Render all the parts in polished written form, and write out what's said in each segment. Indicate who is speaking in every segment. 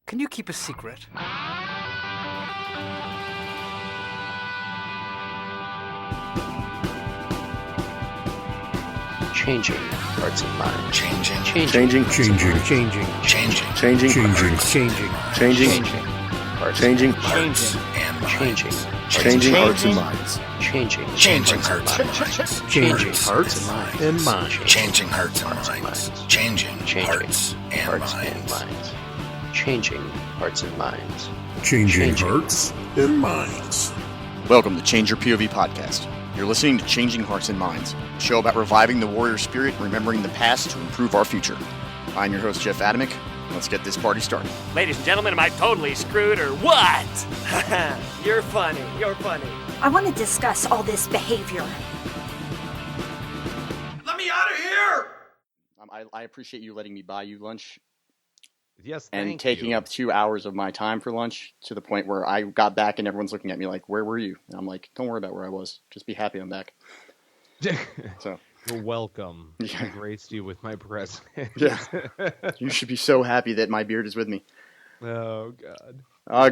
Speaker 1: Can you keep a secret?
Speaker 2: Changing hearts and minds.
Speaker 3: Changing hearts and minds.
Speaker 4: Welcome to Change Your POV podcast. You're listening to Changing Hearts and Minds, a show about reviving the warrior spirit and remembering the past to improve our future. I'm your host, Jeff Adamick. Let's get this party started.
Speaker 5: Ladies and gentlemen, am I totally screwed or what? You're funny.
Speaker 6: I want to discuss all this behavior.
Speaker 3: Let me out of here!
Speaker 4: I appreciate you letting me buy you lunch.
Speaker 7: Yes,
Speaker 4: and taking up 2 hours of my time for lunch to the point where I got back and everyone's looking at me like, where were you? And I'm like, don't worry about where I was. Just be happy I'm back. So
Speaker 7: you're welcome.
Speaker 4: Yeah.
Speaker 7: I graced you with my presence.
Speaker 4: Yeah. You should be so happy that my beard is with me.
Speaker 7: Oh, God.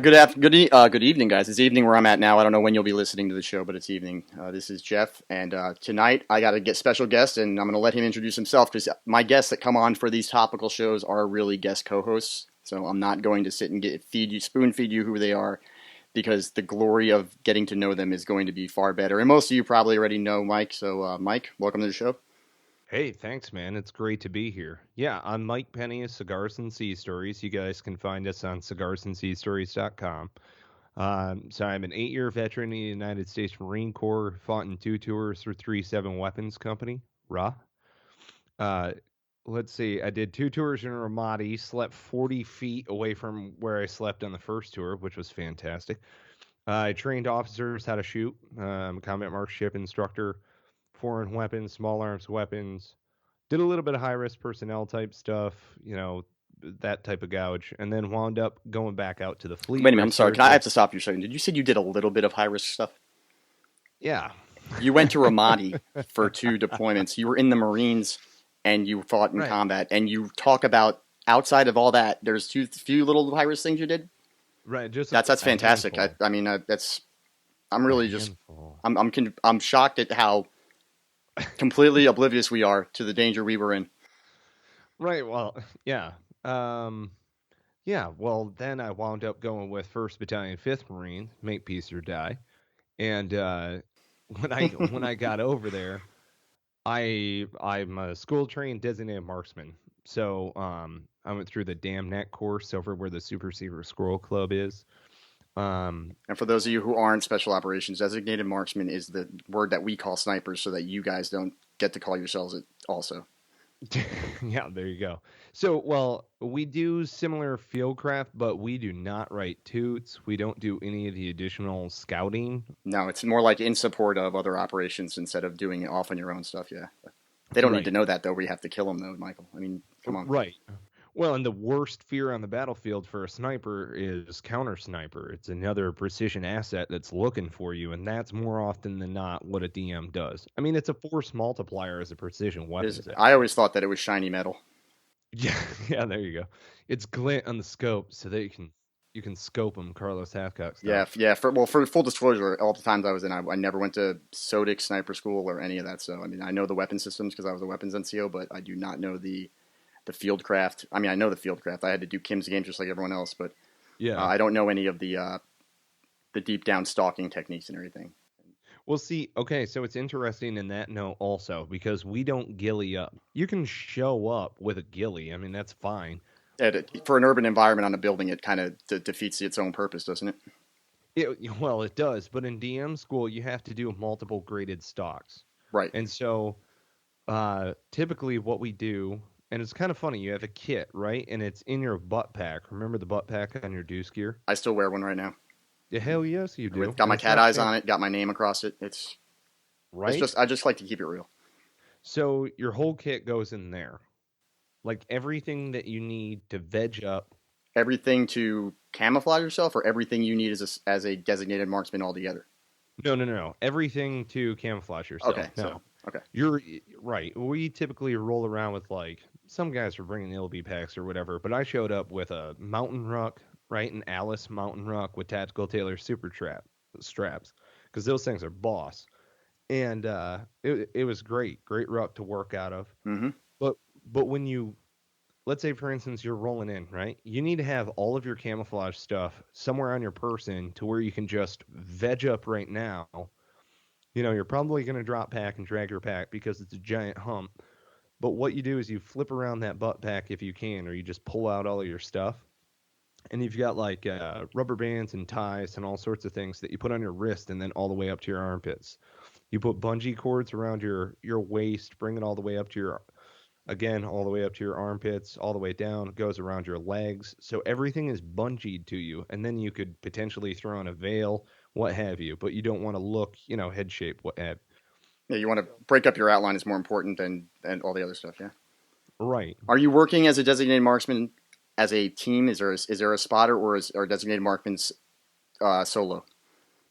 Speaker 4: Good evening, guys. It's evening where I'm at now. I don't know when you'll be listening to the show, but it's evening. This is Jeff, and tonight I got a special guest, and I'm going to let him introduce himself because my guests that come on for these topical shows are really guest co-hosts. So I'm not going to sit and spoon feed you who they are, because the glory of getting to know them is going to be far better. And most of you probably already know Mike. So Mike, welcome to the show.
Speaker 7: Hey, thanks, man. It's great to be here. Yeah, I'm Mike Penney of Cigars and Sea Stories. You guys can find us on cigarsandseastories.com. So I'm an 8-year veteran in the United States Marine Corps, fought in 2 tours for 3-7 Weapons Company, RA. Let's see, I did 2 tours in Ramadi, slept 40 feet away from where I slept on the first tour, which was fantastic. I trained officers how to shoot. I'm a combat marksmanship instructor. Foreign weapons, small arms weapons, did a little bit of high-risk personnel type stuff, that type of gouge, and then wound up going back out to the fleet.
Speaker 4: Wait a minute, I'm sorry. I have to stop you a second. Did you say you did a little bit of high-risk stuff?
Speaker 7: Yeah.
Speaker 4: You went to Ramadi for 2 deployments. You were in the Marines, and you fought in combat, and you talk about, outside of all that, there's few little high-risk things you did?
Speaker 7: Right. Just
Speaker 4: That's fantastic. I'm shocked at how completely oblivious we are to the danger we were in.
Speaker 7: Right. Well, yeah. Well, then I wound up going with 1st Battalion, 5th Marine, make peace or die. And when I got over there, I'm a school-trained designated marksman. So I went through the Dam Net course over where the Super Secret Squirrel Club is.
Speaker 4: And for those of you who aren't special operations, designated marksman is the word that we call snipers, so that you guys don't get to call yourselves it also.
Speaker 7: Yeah, there you go. So, well, we do similar fieldcraft, but we do not write toots. We don't do any of the additional scouting.
Speaker 4: No, it's more like in support of other operations instead of doing it off on your own stuff, yeah. They don't need to know that, though. We have to kill them, though, Michael. I mean, come on.
Speaker 7: Right. Well, and the worst fear on the battlefield for a sniper is counter sniper. It's another precision asset that's looking for you, and that's more often than not what a DM does. I mean, it's a force multiplier as a precision weapon.
Speaker 4: I always thought that it was shiny metal.
Speaker 7: Yeah, there you go. It's glint on the scope so that you can scope them, Carlos Hathcock style.
Speaker 4: Yeah. For full disclosure, all the times I was in, I never went to SODIC sniper school or any of that. So I mean, I know the weapon systems because I was a weapons NCO, but I do not know the fieldcraft. I mean, I know the fieldcraft. I had to do Kim's games just like everyone else, but
Speaker 7: yeah,
Speaker 4: I don't know any of the deep down stalking techniques and everything.
Speaker 7: Well, see, okay, so it's interesting in that note also, because we don't ghillie up. You can show up with a ghillie. I mean, that's fine.
Speaker 4: For an urban environment on a building, it kind of defeats its own purpose, doesn't it?
Speaker 7: Well, it does, but in DM school, you have to do multiple graded stocks.
Speaker 4: Right.
Speaker 7: And so typically what we do, and it's kind of funny, you have a kit, right? And it's in your butt pack. Remember the butt pack on your deuce gear?
Speaker 4: I still wear one right now.
Speaker 7: Yeah, hell yes, you do.
Speaker 4: Got my cat eyes on it, got my name across it. I just like to keep it real.
Speaker 7: So your whole kit goes in there. Like everything that you need to veg up.
Speaker 4: Everything to camouflage yourself, or everything you need as a designated marksman altogether?
Speaker 7: No. Everything to camouflage yourself.
Speaker 4: Okay,
Speaker 7: no.
Speaker 4: Okay.
Speaker 7: You're right. We typically roll around with like some guys are bringing LB packs or whatever, but I showed up with a mountain ruck, right? An Alice mountain ruck with tactical tailor super straps, because those things are boss. And it was great ruck to work out of.
Speaker 4: Mm-hmm.
Speaker 7: But when you, let's say for instance you're rolling in, right? You need to have all of your camouflage stuff somewhere on your person to where you can just veg up right now. You know, you're probably going to drop pack and drag your pack because it's a giant hump. But what you do is you flip around that butt pack if you can, or you just pull out all of your stuff. And you've got like rubber bands and ties and all sorts of things that you put on your wrist and then all the way up to your armpits. You put bungee cords around your waist, bring it all the way up to your, again, all the way up to your armpits, all the way down, it goes around your legs. So everything is bungeed to you. And then you could potentially throw on a veil, what have you. But you don't want to look, you know, head shape, what have you.
Speaker 4: Yeah, you want to break up your outline is more important than all the other stuff, yeah?
Speaker 7: Right.
Speaker 4: Are you working as a designated marksman as a team? Is there a spotter or are designated marksmen solo?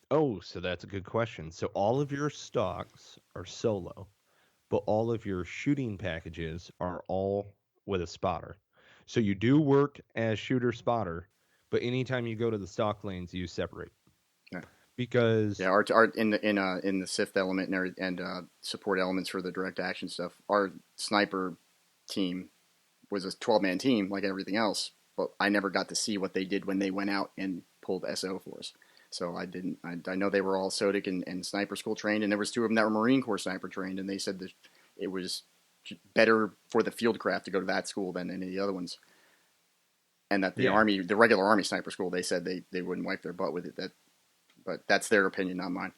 Speaker 7: Oh, so that's a good question. So all of your stocks are solo, but all of your shooting packages are all with a spotter. So you do work as shooter spotter, but anytime you go to the stock lanes, you separate.
Speaker 4: Yeah.
Speaker 7: Because
Speaker 4: our in the SIFT element and support elements for the direct action stuff, our sniper team was a 12-man team like everything else, but I never got to see what they did when they went out and pulled SO for us. So I didn't. I know they were all SOTIC and sniper school trained, and there was 2 of them that were Marine Corps sniper trained, and they said that it was better for the field craft to go to that school than any of the other ones. And that the Army, the regular Army sniper school, they said they wouldn't wipe their butt with it. But that's their opinion, not mine.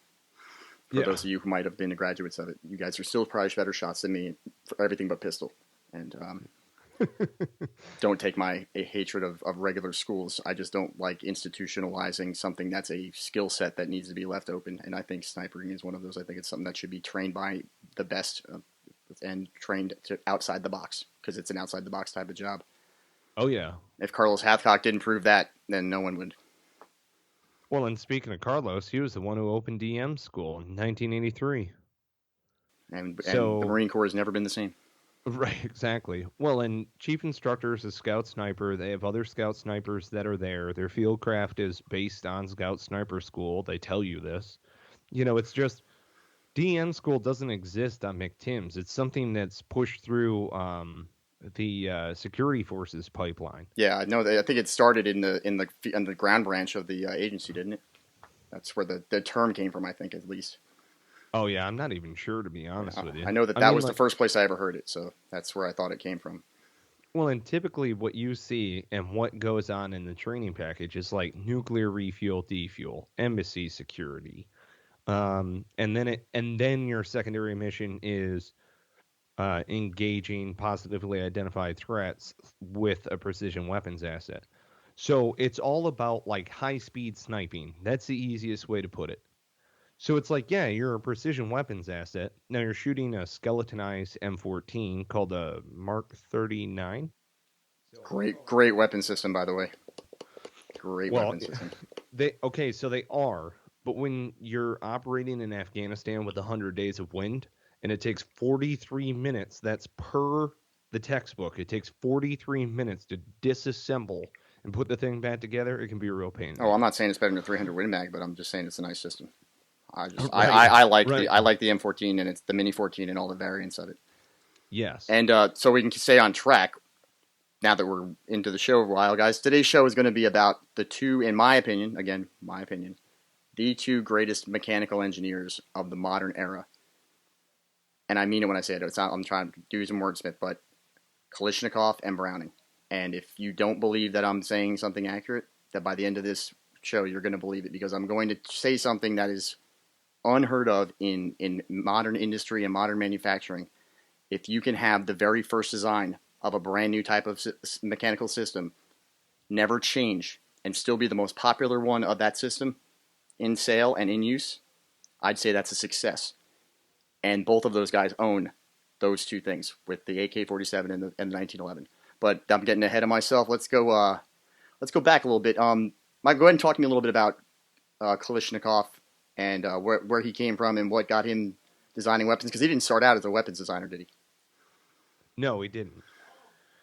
Speaker 4: For those of you who might have been the graduates of it, you guys are still probably better shots than me for everything but pistol. And don't take my hatred of regular schools. I just don't like institutionalizing something that's a skill set that needs to be left open. And I think snipering is one of those. I think it's something that should be trained by the best and trained to outside the box, because it's an outside the box type of job.
Speaker 7: Oh, yeah.
Speaker 4: If Carlos Hathcock didn't prove that, then no one would.
Speaker 7: Well, and speaking of Carlos, he was the one who opened DM school in 1983.
Speaker 4: And the Marine Corps has never been the same.
Speaker 7: Right, exactly. Well, and chief instructors is Scout Sniper. They have other Scout Snipers that are there. Their field craft is based on Scout Sniper School. They tell you this. You know, it's just DN school doesn't exist on McTims. It's something that's pushed through the security forces pipeline.
Speaker 4: Yeah, no, I think it started in the ground branch of the agency, didn't it? That's where the term came from, I think, at least.
Speaker 7: Oh, yeah, I'm not even sure, to be honest with you.
Speaker 4: I know that was the first place I ever heard it, so that's where I thought it came from.
Speaker 7: Well, and typically what you see and what goes on in the training package is like nuclear refuel, defuel, embassy security. And then your secondary mission is engaging positively identified threats with a precision weapons asset. So it's all about like high-speed sniping. That's the easiest way to put it. So it's like, yeah, you're a precision weapons asset. Now you're shooting a skeletonized M14 called a Mark 39.
Speaker 4: Great weapon system, by the way. Great weapon system.
Speaker 7: So they are. But when you're operating in Afghanistan with 100 days of wind, and it takes 43 minutes, that's per the textbook. It takes 43 minutes to disassemble and put the thing back together. It can be a real pain.
Speaker 4: Oh, I'm not saying it's better than a 300 Win Mag, but I'm just saying it's a nice system. I like the M14 and it's the Mini 14 and all the variants of it.
Speaker 7: Yes.
Speaker 4: And so we can stay on track now that we're into the show a while, guys. Today's show is going to be about the two, in my opinion, the 2 greatest mechanical engineers of the modern era. And I mean it when I say it. I'm trying to do some wordsmith, but Kalashnikov and Browning. And if you don't believe that I'm saying something accurate, that by the end of this show you're going to believe it, because I'm going to say something that is unheard of in modern industry and modern manufacturing. If you can have the very first design of a brand new type of mechanical system never change and still be the most popular one of that system in sale and in use, I'd say that's a success. And both of those guys own those 2 things with the AK-47 and the 1911. But I'm getting ahead of myself. Let's go back a little bit. Mike, go ahead and talk to me a little bit about Kalashnikov and where he came from and what got him designing weapons? Because he didn't start out as a weapons designer, did he?
Speaker 7: No, he didn't.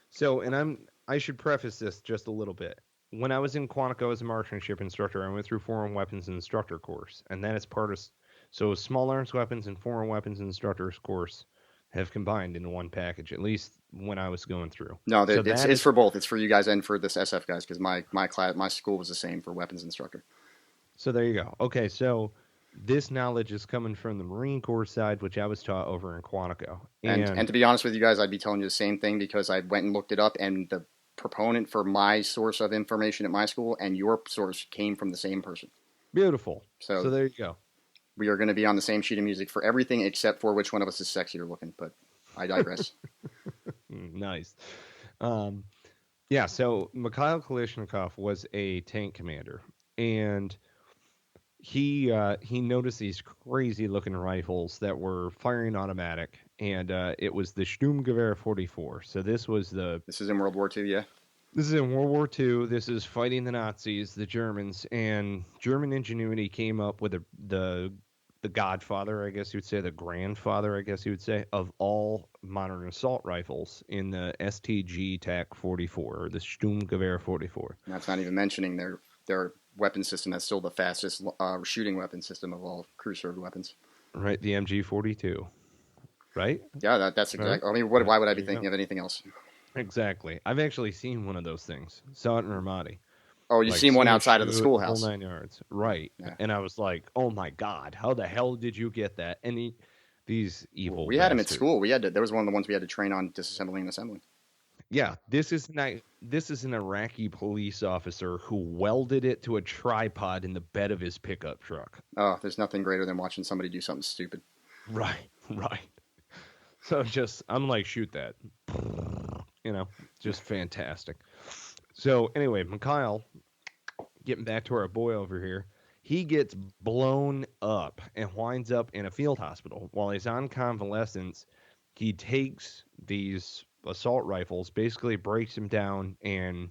Speaker 7: So, and I should preface this just a little bit. When I was in Quantico as a marksmanship instructor, I went through foreign weapons instructor course, and that is part of, so small arms weapons and foreign weapons instructors course have combined into one package, at least when I was going through.
Speaker 4: No,
Speaker 7: So
Speaker 4: it's for both. It's for you guys and for this SF guys, because my school was the same for weapons instructor.
Speaker 7: So there you go. Okay, so this knowledge is coming from the Marine Corps side, which I was taught over in Quantico.
Speaker 4: And to be honest with you guys, I'd be telling you the same thing because I went and looked it up, and the proponent for my source of information at my school and your source came from the same person.
Speaker 7: Beautiful.
Speaker 4: So
Speaker 7: there you go.
Speaker 4: We are going to be on the same sheet of music for everything except for which one of us is sexier looking, but I digress.
Speaker 7: Nice. Yeah, so Mikhail Kalashnikov was a tank commander, and he noticed these crazy looking rifles that were firing automatic, and it was the Sturmgewehr 44. So this is in World War II, yeah? This is in World War II. This is fighting the Nazis, the Germans, and German ingenuity came up with the godfather, I guess you would say, the grandfather, I guess you would say, of all modern assault rifles in the STG TAC 44, or the Sturmgewehr 44.
Speaker 4: And that's not even mentioning their weapon system that's still the fastest shooting weapon system of all crew-served weapons.
Speaker 7: Right, the MG42. Right?
Speaker 4: Yeah, that's exactly. I mean, why would I be thinking of anything else?
Speaker 7: Exactly. I've actually seen one of those things. Saw it in Ramadi.
Speaker 4: Oh, you've seen one outside of the schoolhouse.
Speaker 7: Whole 9 yards. Right. Yeah. And I was like, oh my God, how the hell did you get that? And these evil
Speaker 4: We had them at school. There was one of the ones we had to train on disassembling and assembling.
Speaker 7: Yeah, this is an Iraqi police officer who welded it to a tripod in the bed of his pickup truck.
Speaker 4: Oh, there's nothing greater than watching somebody do something stupid.
Speaker 7: Right. So I'm like, shoot that. Just fantastic. So anyway, Mikhail, getting back to our boy over here, he gets blown up and winds up in a field hospital. While he's on convalescence, he takes these assault rifles, basically breaks them down, and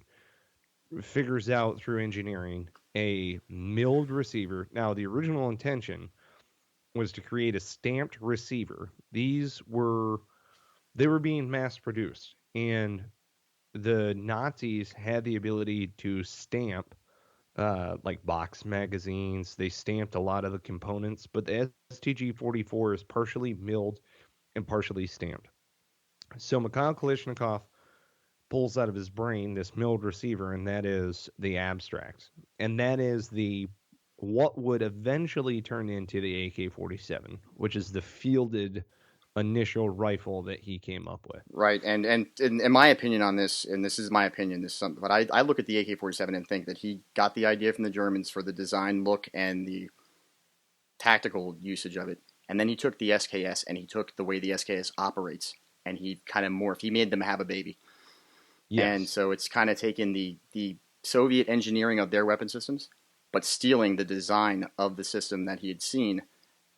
Speaker 7: figures out through engineering a milled receiver. Now, the original intention was to create a stamped receiver. They were being mass produced, and the Nazis had the ability to stamp like box magazines. They stamped a lot of the components, but the STG-44 is partially milled and partially stamped. So Mikhail Kalashnikov pulls out of his brain this milled receiver, and that is the abstract. And that is what would eventually turn into the AK-47, which is the fielded initial rifle that he came up with.
Speaker 4: Right, and in my opinion on this, and this is my opinion, but I look at the AK-47 and think that he got the idea from the Germans for the design look and the tactical usage of it, and then he took the SKS and he took the way the SKS operates, and he kind of morphed. He made them have a baby. Yes. And so it's kind of taken the Soviet engineering of their weapon systems, but stealing the design of the system that he had seen.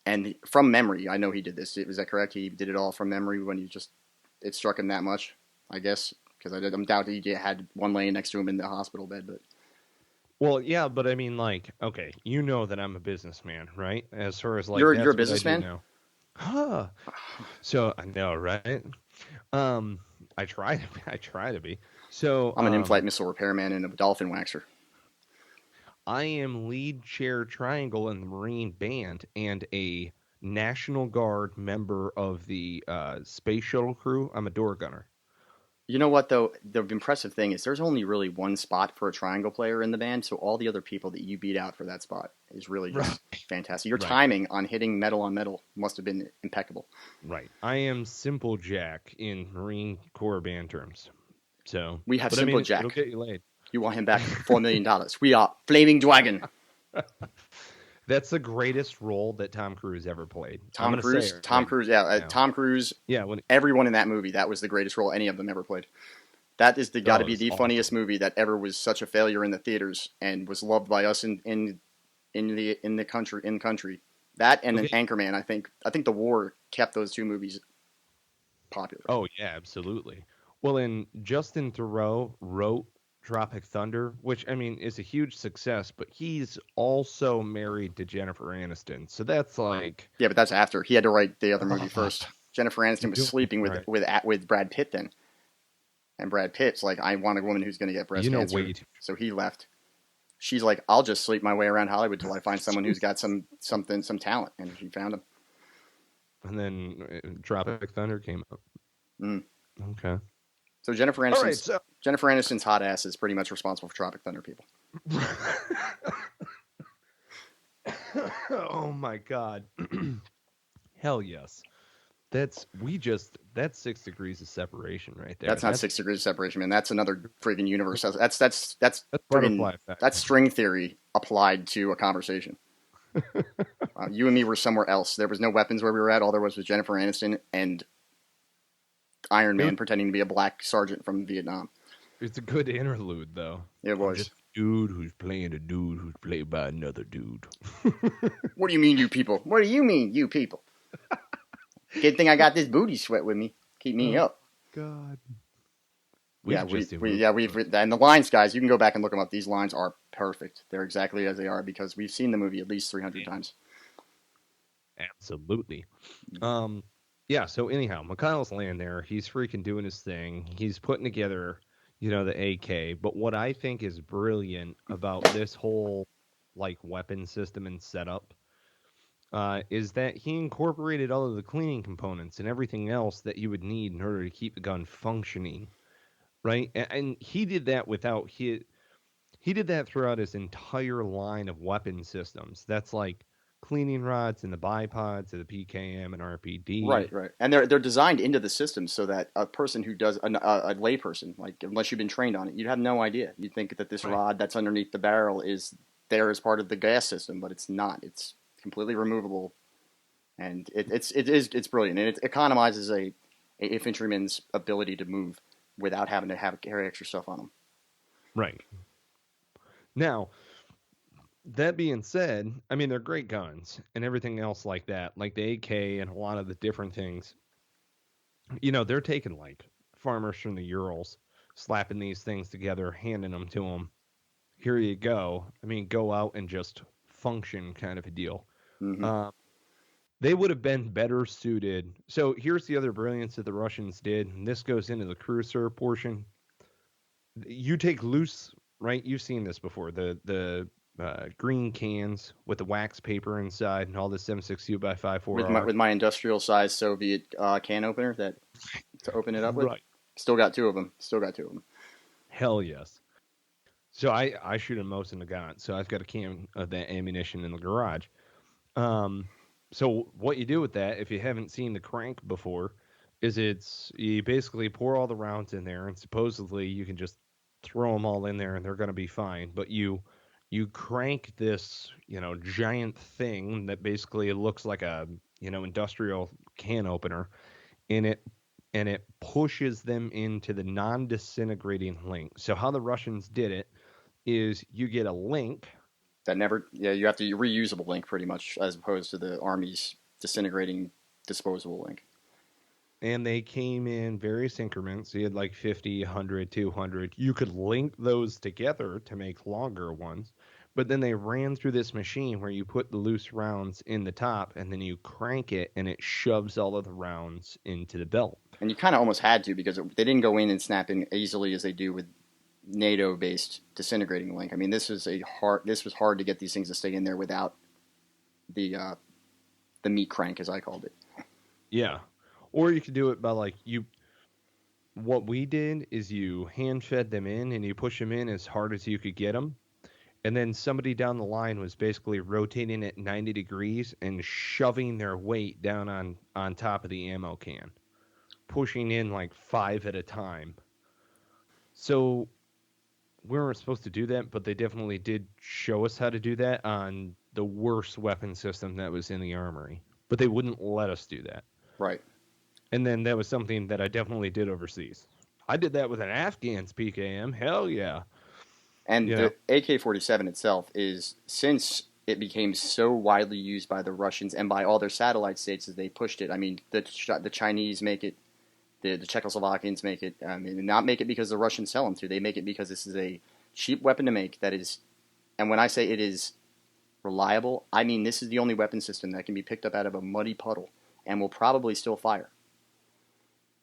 Speaker 4: And from memory, I know he did this. Was that correct? He did it all from memory when it struck him that much, I guess, because I'm doubt he had one laying next to him in the hospital bed. But
Speaker 7: well, yeah, but I mean, like, okay, you know that I'm a businessman, right? As far as like
Speaker 4: you're a businessman.
Speaker 7: Huh. So I know, right? I try to be. So
Speaker 4: I'm an in-flight missile repairman and a dolphin waxer.
Speaker 7: I am lead chair triangle in the Marine Band and a National Guard member of the space shuttle crew. I'm a door gunner.
Speaker 4: You know what, though? The impressive thing is there's only really one spot for a triangle player in the band, so all the other people that you beat out for that spot is really just fantastic. Your timing on hitting metal on metal must have been impeccable.
Speaker 7: Right. I am Simple Jack in Marine Corps band terms. So
Speaker 4: we have Simple Jack.
Speaker 7: It'll get you laid.
Speaker 4: You want him back for $4 million. We are Flaming Dragon.
Speaker 7: That's the greatest role that Tom Cruise ever played.
Speaker 4: Tom Cruise, yeah. Everyone in that movie, that was the greatest role any of them ever played. That is got to be the funniest movie that ever was such a failure in the theaters and was loved by us in the country. That and Anchorman, I think the war kept those two movies popular.
Speaker 7: Oh yeah, absolutely. Well, and Justin Theroux wrote Tropic Thunder, which, I mean, is a huge success, but he's also married to Jennifer Aniston. So that's like...
Speaker 4: Yeah, but that's after. He had to write the other movie first. Jennifer Aniston was sleeping with Brad Pitt then. And Brad Pitt's like, I want a woman who's going to get breast cancer. So he left. She's like, I'll just sleep my way around Hollywood till I find someone who's got some talent. And she found him.
Speaker 7: And then Tropic Thunder came up. Okay.
Speaker 4: So Jennifer Aniston's hot ass is pretty much responsible for Tropic Thunder, people.
Speaker 7: Oh my God. Hell yes. That's 6 degrees of separation right there.
Speaker 4: That's not 6 degrees of separation, man. That's another freaking universe. That's string theory applied to a conversation. You and me were somewhere else. There was no weapons where we were at. All there was Jennifer Aniston and Iron Man pretending to be a black sergeant from Vietnam.
Speaker 7: It's a good interlude, though.
Speaker 4: It was.
Speaker 7: Just a dude who's playing a dude who's played by another dude.
Speaker 4: What do you mean, you people? What do you mean, you people? Good thing I got this booty sweat with me. Keep me up.
Speaker 7: God.
Speaker 4: And the lines, guys, you can go back and look them up. These lines are perfect. They're exactly as they are because we've seen the movie at least 300 times.
Speaker 7: Absolutely. Yeah, so anyhow, Mikhail's laying there. He's freaking doing his thing. He's putting together, the AK. But what I think is brilliant about this whole, weapon system and setup is that he incorporated all of the cleaning components and everything else that you would need in order to keep the gun functioning, right? And he did that he did that throughout his entire line of weapon systems. That's like cleaning rods and the bipods of the PKM and RPD.
Speaker 4: Right. And they're designed into the system so that a person who does a layperson, unless you've been trained on it, you'd have no idea. You'd think that this rod that's underneath the barrel is there as part of the gas system, but it's not. It's completely removable, and it's brilliant, and it economizes a infantryman's ability to move without having to carry extra stuff on them.
Speaker 7: Right. Now, that being said, I mean, they're great guns and everything else like that, like the AK and a lot of the different things. They're taking farmers from the Urals, slapping these things together, handing them to them. Here you go. I mean, go out and just function kind of a deal. Mm-hmm. They would have been better suited. So here's the other brilliance that the Russians did, and this goes into the cruiser portion. You take loose, right? You've seen this before. The green cans with the wax paper inside and all this M6U by 54R.
Speaker 4: With my industrial size Soviet can opener to open it up with. Right. Still got two of them.
Speaker 7: Hell yes. So I shoot them most in the gun. So I've got a can of that ammunition in the garage. So what you do with that, if you haven't seen the crank before, is you basically pour all the rounds in there, and supposedly you can just throw them all in there and they're going to be fine. But you crank this, giant thing that basically looks like a, industrial can opener, and it pushes them into the non-disintegrating link. So how the Russians did it is you get a link
Speaker 4: you have to reusable link pretty much, as opposed to the Army's disintegrating disposable link.
Speaker 7: And they came in various increments. You had 50, 100, 200. You could link those together to make longer ones. But then they ran through this machine where you put the loose rounds in the top, and then you crank it, and it shoves all of the rounds into the belt. And
Speaker 4: you kind of almost had to, because they didn't go in and snap in easily as they do with NATO-based disintegrating link. I mean, this was hard to get these things to stay in there without the meat crank, as I called it.
Speaker 7: Yeah. Or you could do it by what we did is you hand fed them in and you push them in as hard as you could get them. And then somebody down the line was basically rotating at 90 degrees and shoving their weight down on top of the ammo can, pushing in 5 at a time. So we weren't supposed to do that, but they definitely did show us how to do that on the worst weapon system that was in the armory. But they wouldn't let us do that.
Speaker 4: Right.
Speaker 7: And then that was something that I definitely did overseas. I did that with an Afghan's PKM. Hell yeah.
Speaker 4: And the AK-47 itself is, since it became so widely used by the Russians and by all their satellite states as they pushed it. I mean, the Chinese make it The Czechoslovakians make it, not make it because the Russians sell them to. They make it because this is a cheap weapon to make that is, and when I say it is reliable, I mean this is the only weapon system that can be picked up out of a muddy puddle and will probably still fire.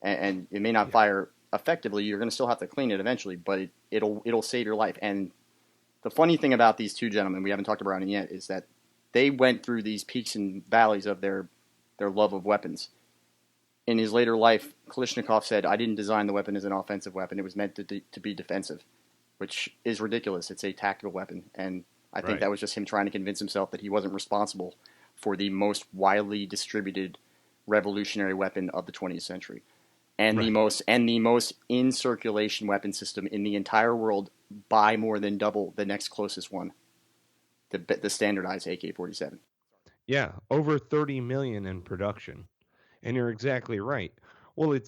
Speaker 4: And it may not fire effectively. You're going to still have to clean it eventually, but it'll save your life. And the funny thing about these two gentlemen, we haven't talked about it yet, is that they went through these peaks and valleys of their love of weapons. In his later life, Kalashnikov said, "I didn't design the weapon as an offensive weapon. It was meant to be defensive," which is ridiculous. It's a tactical weapon, and I think that was just him trying to convince himself that he wasn't responsible for the most widely distributed revolutionary weapon of the 20th century, and the most in circulation weapon system in the entire world by more than double the next closest one, the standardized AK-47.
Speaker 7: Yeah, over 30 million in production. And you're exactly right. Well,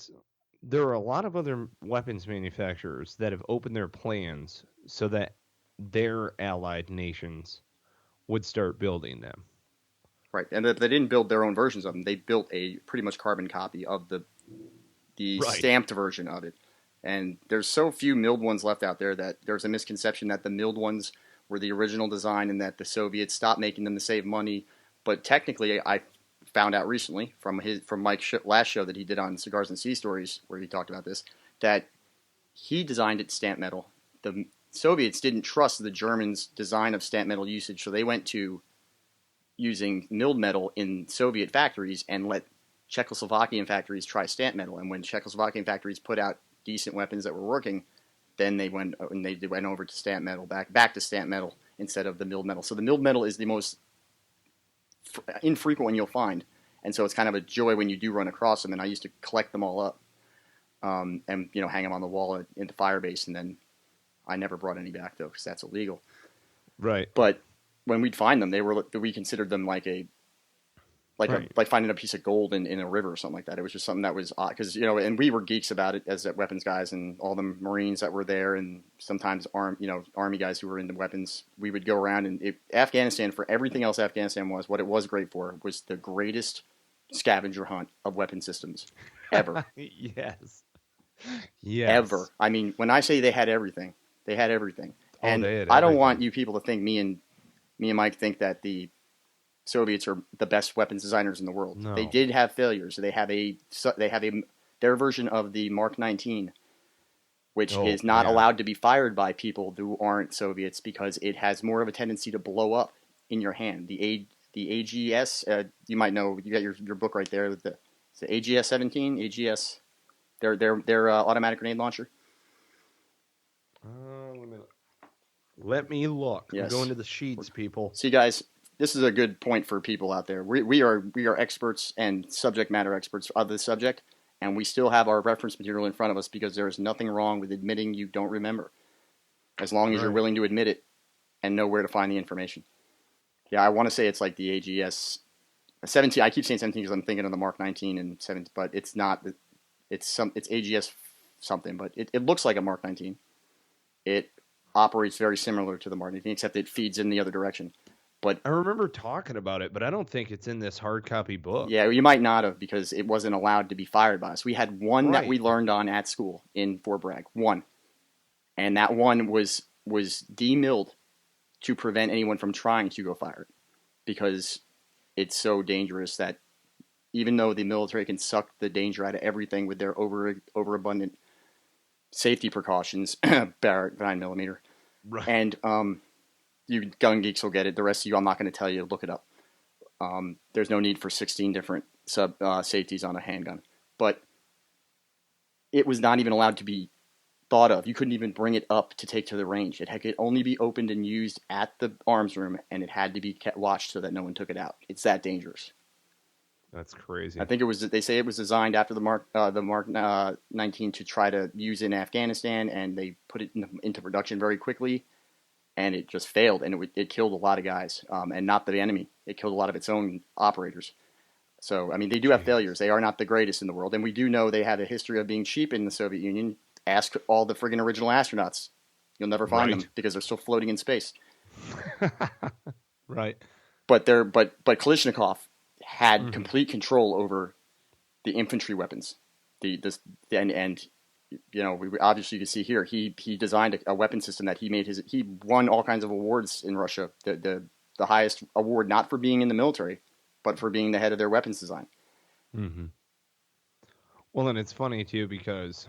Speaker 7: there are a lot of other weapons manufacturers that have opened their plans so that their allied nations would start building them.
Speaker 4: Right, and they didn't build their own versions of them. They built a pretty much carbon copy of the stamped version of it. And there's so few milled ones left out there that there's a misconception that the milled ones were the original design and that the Soviets stopped making them to save money. But technically, I found out recently from Mike's last show that he did on Cigars and Sea Stories, where he talked about this, that he designed it stamped metal. The Soviets didn't trust the Germans' design of stamped metal usage, so they went to using milled metal in Soviet factories and let Czechoslovakian factories try stamped metal. And when Czechoslovakian factories put out decent weapons that were working, then they went over to stamped metal, back to stamped metal instead of the milled metal. So the milled metal is the most infrequent one you'll find, and so it's kind of a joy when you do run across them. And I used to collect them all up, and hang them on the wall in the Firebase. And then I never brought any back though, because that's illegal. Right. But when we'd find them, we considered them like finding a piece of gold in a river or something like that. It was just something that was odd because and we were geeks about it as weapons guys, and all the Marines that were there, and sometimes Army guys who were into weapons. We would go around, and Afghanistan, for everything else Afghanistan was, what it was great for was the greatest scavenger hunt of weapon systems ever.
Speaker 7: Yes.
Speaker 4: Ever. I mean, when I say they had everything, they had everything. And I don't want you people to think me and Mike think that the Soviets are the best weapons designers in the world. No. They did have failures. They have their version of the Mark 19, which is not allowed to be fired by people who aren't Soviets because it has more of a tendency to blow up in your hand. The AGS, you might know, you got your book right there. It's the AGS-17, AGS, their automatic grenade launcher.
Speaker 7: Let me look.
Speaker 4: Yes.
Speaker 7: I'm going to the sheets, people.
Speaker 4: See, guys, this is a good point for people out there. We are experts and subject matter experts of this subject, and we still have our reference material in front of us because there is nothing wrong with admitting you don't remember, as long as you're willing to admit it and know where to find the information. Yeah, I want to say it's like the AGS 17. I keep saying 17 because I'm thinking of the Mark 19 and 17, but it's not. It's AGS something, but it looks like a Mark 19. It operates very similar to the Mark 19, except it feeds in the other direction. But
Speaker 7: I remember talking about it, but I don't think it's in this hard copy book.
Speaker 4: Yeah, you might not have because it wasn't allowed to be fired by us. We had one that we learned on at school in Fort Bragg. One. And that one was demilled to prevent anyone from trying to go fire it because it's so dangerous that even though the military can suck the danger out of everything with their overabundant safety precautions, Barrett 9mm. Right. And you gun geeks will get it. The rest of you, I'm not going to tell you. Look it up. There's no need for 16 different safeties on a handgun. But it was not even allowed to be thought of. You couldn't even bring it up to take to the range. It could only be opened and used at the arms room, and it had to be watched so that no one took it out. It's that dangerous.
Speaker 7: That's crazy.
Speaker 4: I think they say it was designed after the Mark 19 to try to use in Afghanistan, and they put it into production very quickly. And it just failed, and it killed a lot of guys, and not the enemy. It killed a lot of its own operators. So, I mean, they do have failures. They are not the greatest in the world, and we do know they have a history of being cheap in the Soviet Union. Ask all the friggin' original astronauts. You'll never find them because they're still floating in space.
Speaker 7: Right.
Speaker 4: But Kalashnikov had complete control over the infantry weapons. And obviously you can see here he designed a weapon system that he won all kinds of awards in Russia. The highest award, not for being in the military, but for being the head of their weapons design.
Speaker 7: Mm-hmm. Well, and it's funny too because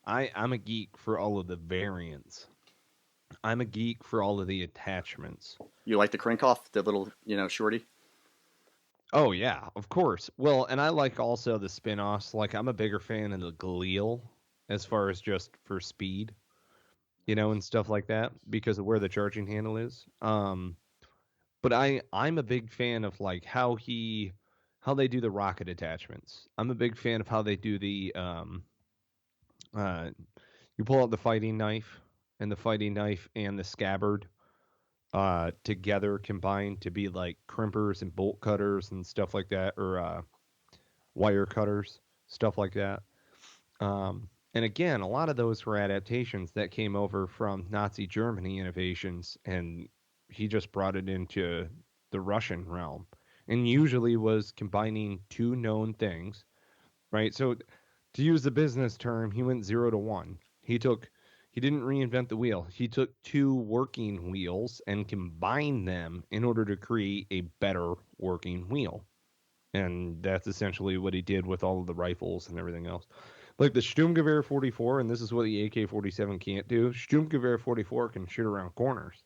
Speaker 7: I'm a geek for all of the variants. I'm a geek for all of the attachments.
Speaker 4: You like the Krinkov, the little shorty?
Speaker 7: Oh yeah, of course. Well, and I like also the spin-offs. Like I'm a bigger fan of the Galil as far as just for speed, and stuff like that because of where the charging handle is. But I'm a big fan of like how they do the rocket attachments. I'm a big fan of how they do the you pull out the fighting knife and the scabbard together combined to be like crimpers and bolt cutters and stuff like that, or wire cutters, stuff like that. And again, a lot of those were adaptations that came over from Nazi Germany innovations, and he just brought it into the Russian realm, and usually was combining two known things, right? So to use the business term, he went 0 to 1. He didn't reinvent the wheel. He took two working wheels and combined them in order to create a better working wheel. And that's essentially what he did with all of the rifles and everything else. Like the Sturmgewehr 44, and this is what the AK-47 can't do. Sturmgewehr 44 can shoot around corners.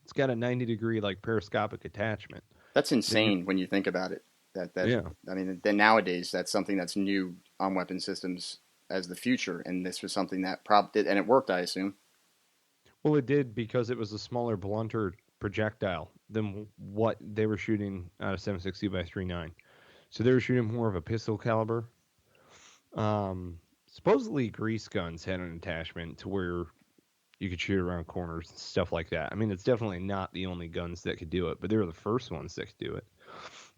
Speaker 7: It's got a 90-degree like periscopic attachment.
Speaker 4: That's insane when you think about it.
Speaker 7: Yeah.
Speaker 4: I mean, then nowadays that's something that's new on weapon systems as the future, and this was something that did, and it worked, I assume.
Speaker 7: Well, it did because it was a smaller, blunter projectile than what they were shooting out of 7.62 by 3.9. So they were shooting more of a pistol caliber. Supposedly grease guns had an attachment to where you could shoot around corners and stuff like that. I mean, it's definitely not the only guns that could do it, but they were the first ones that could do it.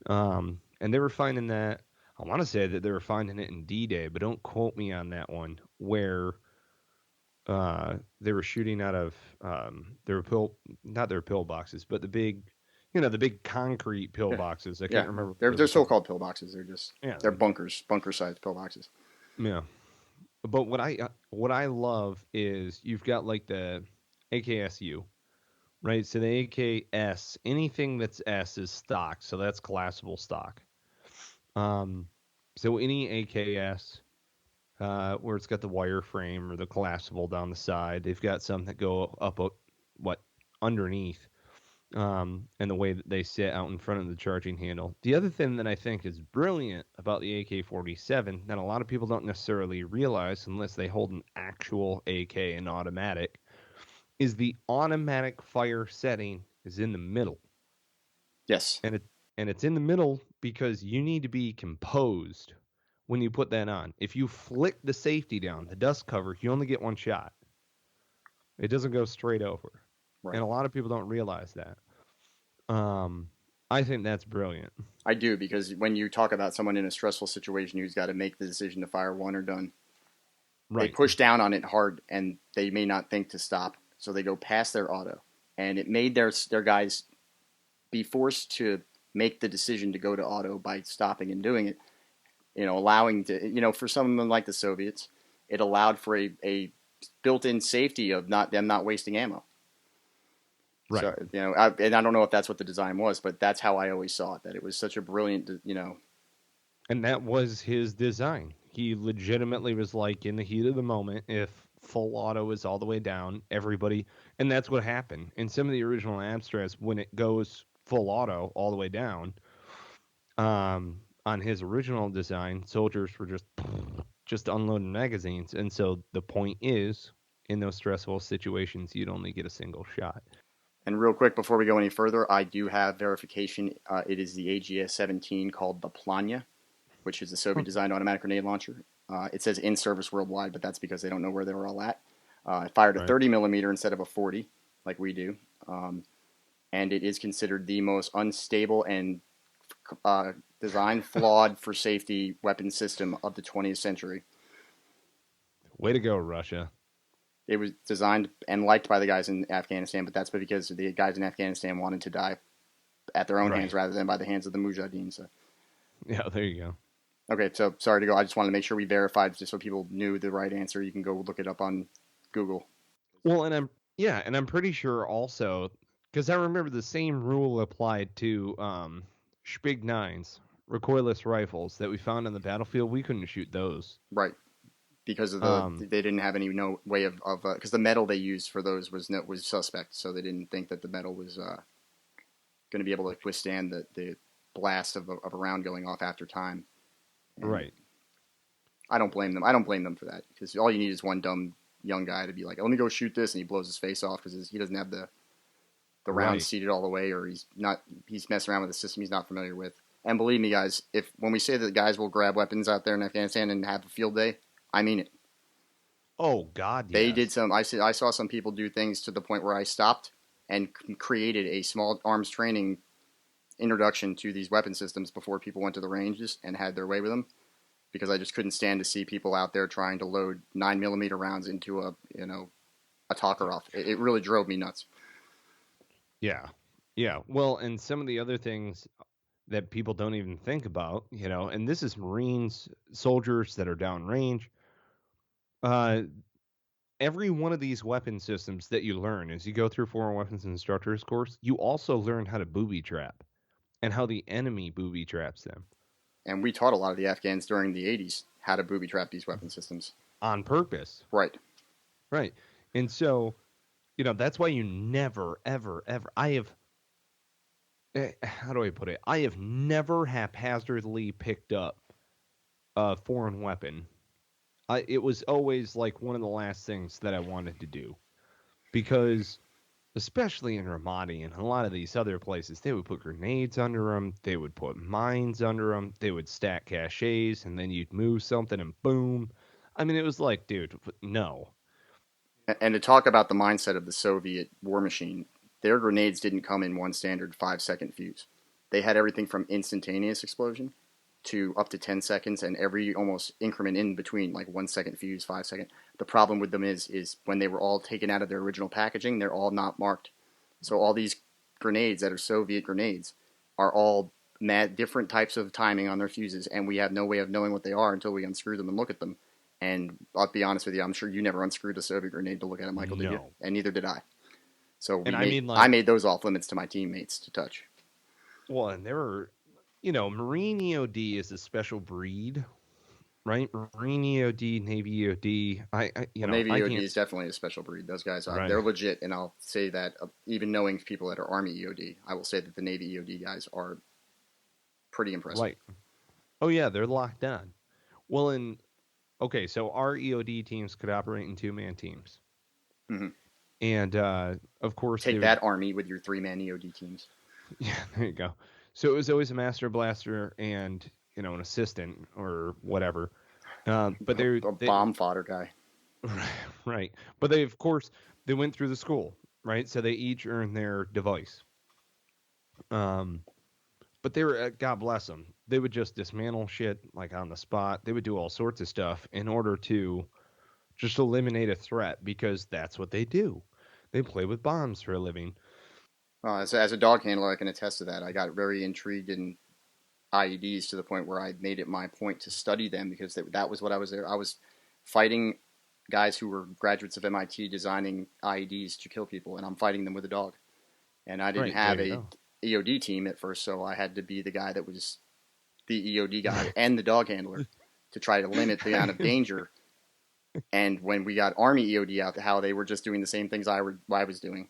Speaker 7: And they were finding that, I want to say that they were finding it in D-Day, but don't quote me on that one, where they were shooting out of, not their pill boxes, but the big, the big concrete pill boxes. I can't remember.
Speaker 4: They're so-called pill boxes. They're just, they're bunker-sized pill boxes.
Speaker 7: Yeah. But what I love is you've got like the AKSU, right? So the AKS, anything that's S is stock, so that's collapsible stock. So any AKS, where it's got the wire frame or the collapsible down the side, they've got some that go up underneath, and the way that they sit out in front of the charging handle. The other thing that I think is brilliant about the AK-47 that a lot of people don't necessarily realize unless they hold an actual AK and automatic is the automatic fire setting is in the middle.
Speaker 4: Yes.
Speaker 7: And it's in the middle because you need to be composed when you put that on. If you flick the safety down, the dust cover, you only get one shot. It doesn't go straight over. Right. And a lot of people don't realize that. I think that's brilliant.
Speaker 4: I do, because when you talk about someone in a stressful situation who's got to make the decision to fire one or done, They push down on it hard, and they may not think to stop, so they go past their auto. And it made their guys be forced to make the decision to go to auto by stopping and doing it. Allowing to, for someone like the Soviets, it allowed for a built-in safety of them not wasting ammo.
Speaker 7: Right.
Speaker 4: So, and I don't know if that's what the design was, but that's how I always saw it, that it was such a brilliant,
Speaker 7: And that was his design. He legitimately was like, in the heat of the moment, if full auto is all the way down, everybody, and that's what happened. In some of the original abstracts, when it goes full auto all the way down, on his original design, soldiers were just unloading magazines. And so the point is, in those stressful situations, you'd only get a single shot.
Speaker 4: And real quick, before we go any further, I do have verification. It is the AGS-17 called the Planya, which is a Soviet-designed automatic grenade launcher. It says in service worldwide, but that's because they don't know where they were all at. It fired a 30 millimeter instead of a 40, like we do. And it is considered the most unstable and design flawed for safety weapon system of the 20th century.
Speaker 7: Way to go, Russia.
Speaker 4: It was designed and liked by the guys in Afghanistan, but that's because the guys in Afghanistan wanted to die at their own hands rather than by the hands of the Mujahideen. So.
Speaker 7: Yeah, there you go.
Speaker 4: Okay, so sorry to go. I just wanted to make sure we verified just so people knew the right answer. You can go look it up on Google.
Speaker 7: Well, and I'm pretty sure also because I remember the same rule applied to Spig 9s, recoilless rifles that we found on the battlefield. We couldn't shoot those.
Speaker 4: Right. Because of they didn't have any way of because the metal they used for those was suspect, so they didn't think that the metal was going to be able to withstand the blast of a round going off after time. And
Speaker 7: right.
Speaker 4: I don't blame them. I don't blame them for that because all you need is one dumb young guy to be like, "Let me go shoot this," and he blows his face off because he doesn't have the round seated all the way, or he's messing around with a system he's not familiar with. And believe me, guys, when we say that guys will grab weapons out there in Afghanistan and have a field day, I mean it.
Speaker 7: Oh God, yes.
Speaker 4: They did some. I saw some people do things to the point where I stopped and created a small arms training introduction to these weapon systems before people went to the ranges and had their way with them, because I just couldn't stand to see people out there trying to load 9mm rounds into a Tokarev. It really drove me nuts.
Speaker 7: Yeah. Well, and some of the other things that people don't even think about, and this is Marines, soldiers that are downrange. Every one of these weapon systems that you learn as you go through Foreign Weapons Instructors course, you also learn how to booby trap and how the enemy booby traps them.
Speaker 4: And we taught a lot of the Afghans during the 80s how to booby trap these weapon systems.
Speaker 7: On purpose.
Speaker 4: Right.
Speaker 7: And so, that's why you never, ever, ever, how do I put it? I have never haphazardly picked up a foreign weapon. It was always like one of the last things that I wanted to do, because especially in Ramadi and a lot of these other places, they would put grenades under them, they would put mines under them, they would stack caches, and then you'd move something and boom. I mean, it was like, dude, no.
Speaker 4: And to talk about the mindset of the Soviet war machine, their grenades didn't come in one standard 5-second fuse. They had everything from instantaneous explosion to up to 10 seconds, and every almost increment in between, like 1 second fuse, 5 second. The problem with them is when they were all taken out of their original packaging, they're all not marked. So all these grenades that are Soviet grenades are all different types of timing on their fuses, and we have no way of knowing what they are until we unscrew them and look at them. And I'll be honest with you, I'm sure you never unscrewed a Soviet grenade to look at it, Michael, did you? And neither did I. So I made those off limits to my teammates to touch.
Speaker 7: Well, and there were, Marine EOD is a special breed, right? Marine EOD, Navy EOD.
Speaker 4: Navy EOD is definitely a special breed. Those guys are they're legit, and I'll say that even knowing people that are Army EOD, I will say that the Navy EOD guys are pretty impressive.
Speaker 7: Right. Oh yeah, they're locked on. Well, okay, so our EOD teams could operate in 2-man teams.
Speaker 4: Mm-hmm.
Speaker 7: And, of course...
Speaker 4: Take that, Army, with your 3-man EOD teams.
Speaker 7: Yeah, there you go. So it was always a master blaster and, an assistant or whatever. But they're...
Speaker 4: A bomb fodder guy.
Speaker 7: Right. But they, of course, they went through the school, right? So they each earned their device. But they were, God bless them, they would just dismantle shit, like, on the spot. They would do all sorts of stuff in order to just eliminate a threat, because that's what they do. They play with bombs for a living.
Speaker 4: As a dog handler, I can attest to that. I got very intrigued in IEDs to the point where I made it my point to study them, because that was what I was there. I was fighting guys who were graduates of MIT designing IEDs to kill people, and I'm fighting them with a dog. And I didn't have a EOD team at first, so I had to be the guy that was the EOD guy and the dog handler to try to limit the amount of danger. And when we got Army EOD out, how they were just doing the same things I was doing,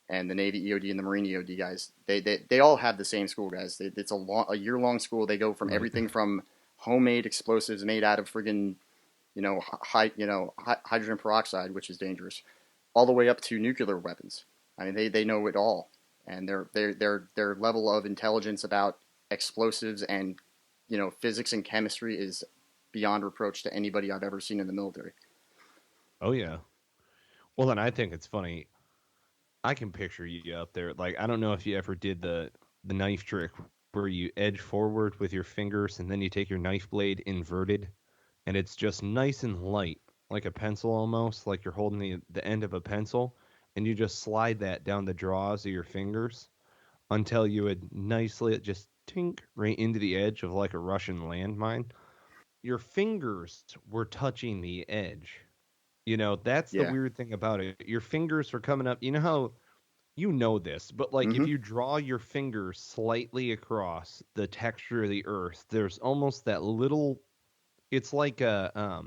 Speaker 4: and the Navy EOD and the Marine EOD guys, they all have the same school, guys. It's a year-long school. They go from everything from homemade explosives made out of friggin' hydrogen peroxide, which is dangerous, all the way up to nuclear weapons. I mean, they know it all, and their level of intelligence about explosives and physics and chemistry is beyond reproach to anybody I've ever seen in the military.
Speaker 7: Oh yeah. Well, then I think it's funny. I can picture you up there. Like, I don't know if you ever did the knife trick where you edge forward with your fingers and then you take your knife blade inverted, and it's just nice and light, like a pencil almost, like you're holding the end of a pencil, and you just slide that down the draws of your fingers until you would nicely just tink right into the edge of like a Russian landmine. your fingers were touching the edge. You know, that's the
Speaker 4: Yeah.
Speaker 7: weird thing about it. Your fingers were coming up. You know how you know this, but like if you draw your fingers slightly across the texture of the earth, there's almost that little. It's like a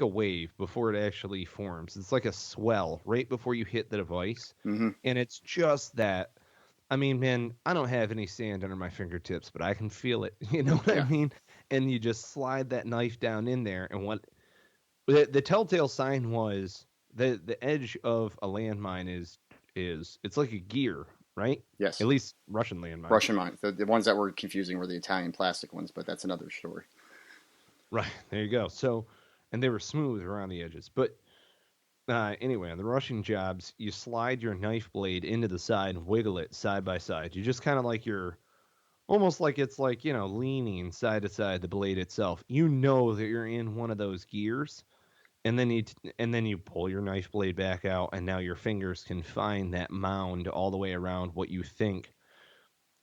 Speaker 7: wave before it actually forms. It's like a swell right before you hit the device, and it's just that. I mean, man, I don't have any sand under my fingertips, but I can feel it. You know what I mean? And you just slide that knife down in there, and what the telltale sign was the edge of a landmine is it's like a gear, right?
Speaker 4: Yes.
Speaker 7: At least Russian landmines.
Speaker 4: Russian mines. The ones that were confusing were the Italian plastic ones, but that's another story.
Speaker 7: Right. There you go. So, and they were smooth around the edges. But anyway, on the Russian jobs, you slide your knife blade into the side and wiggle it side by side. You just kind of like almost like it's like, leaning side to side, the blade itself. You know that you're in one of those gears. And then you pull your knife blade back out, and now your fingers can find that mound all the way around what you think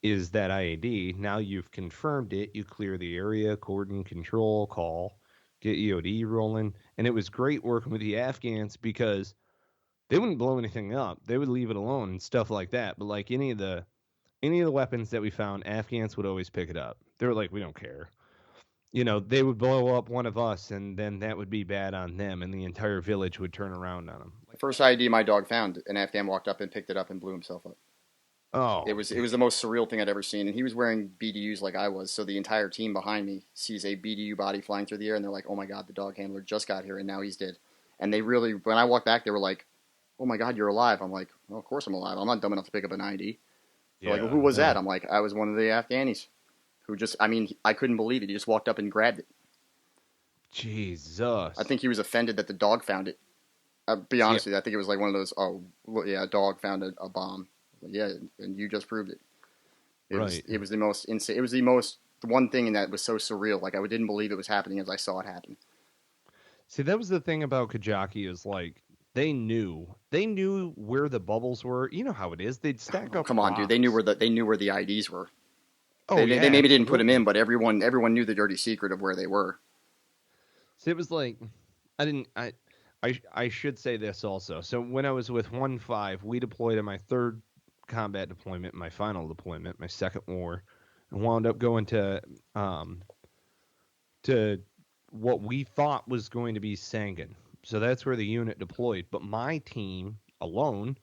Speaker 7: is that IED. Now you've confirmed it. You clear the area, cordon control, call, get EOD rolling. And it was great working with the Afghans because they wouldn't blow anything up. They would leave it alone and stuff like that. But like any of the weapons that we found, Afghans would always pick it up. They were like, we don't care. They would blow up one of us, and then that would be bad on them, and the entire village would turn around on them.
Speaker 4: The first ID my dog found, an Afghan walked up and picked it up and blew himself up.
Speaker 7: Oh.
Speaker 4: It was the most surreal thing I'd ever seen, and he was wearing BDUs like I was, so the entire team behind me sees a BDU body flying through the air, and they're like, oh my God, the dog handler just got here, and now he's dead. And they really, when I walked back, they were like, oh my God, you're alive. I'm like, well, of course I'm alive. I'm not dumb enough to pick up an ID. They're like, well, who was that? I'm like, I was one of the Afghanis. Who just, I couldn't believe it. He just walked up and grabbed it.
Speaker 7: Jesus.
Speaker 4: I think he was offended that the dog found it. I'll be honest with you, I think it was like one of those, a dog found a bomb. Yeah, and you just proved it. It was the most insane. It was the one thing in that was so surreal. Like, I didn't believe it was happening as I saw it happen.
Speaker 7: See, that was the thing about Kajaki is like, they knew where the bubbles were. You know how it is. They'd stack up.
Speaker 4: Come on, dude. They knew where the IDs were.
Speaker 7: Oh,
Speaker 4: they maybe didn't put them in, but everyone knew the dirty secret of where they were.
Speaker 7: So it was like, I should say this also. So when I was with 1-5, we deployed in my third combat deployment, my final deployment, my second war, and wound up going to what we thought was going to be Sangin. So that's where the unit deployed. But my team alone,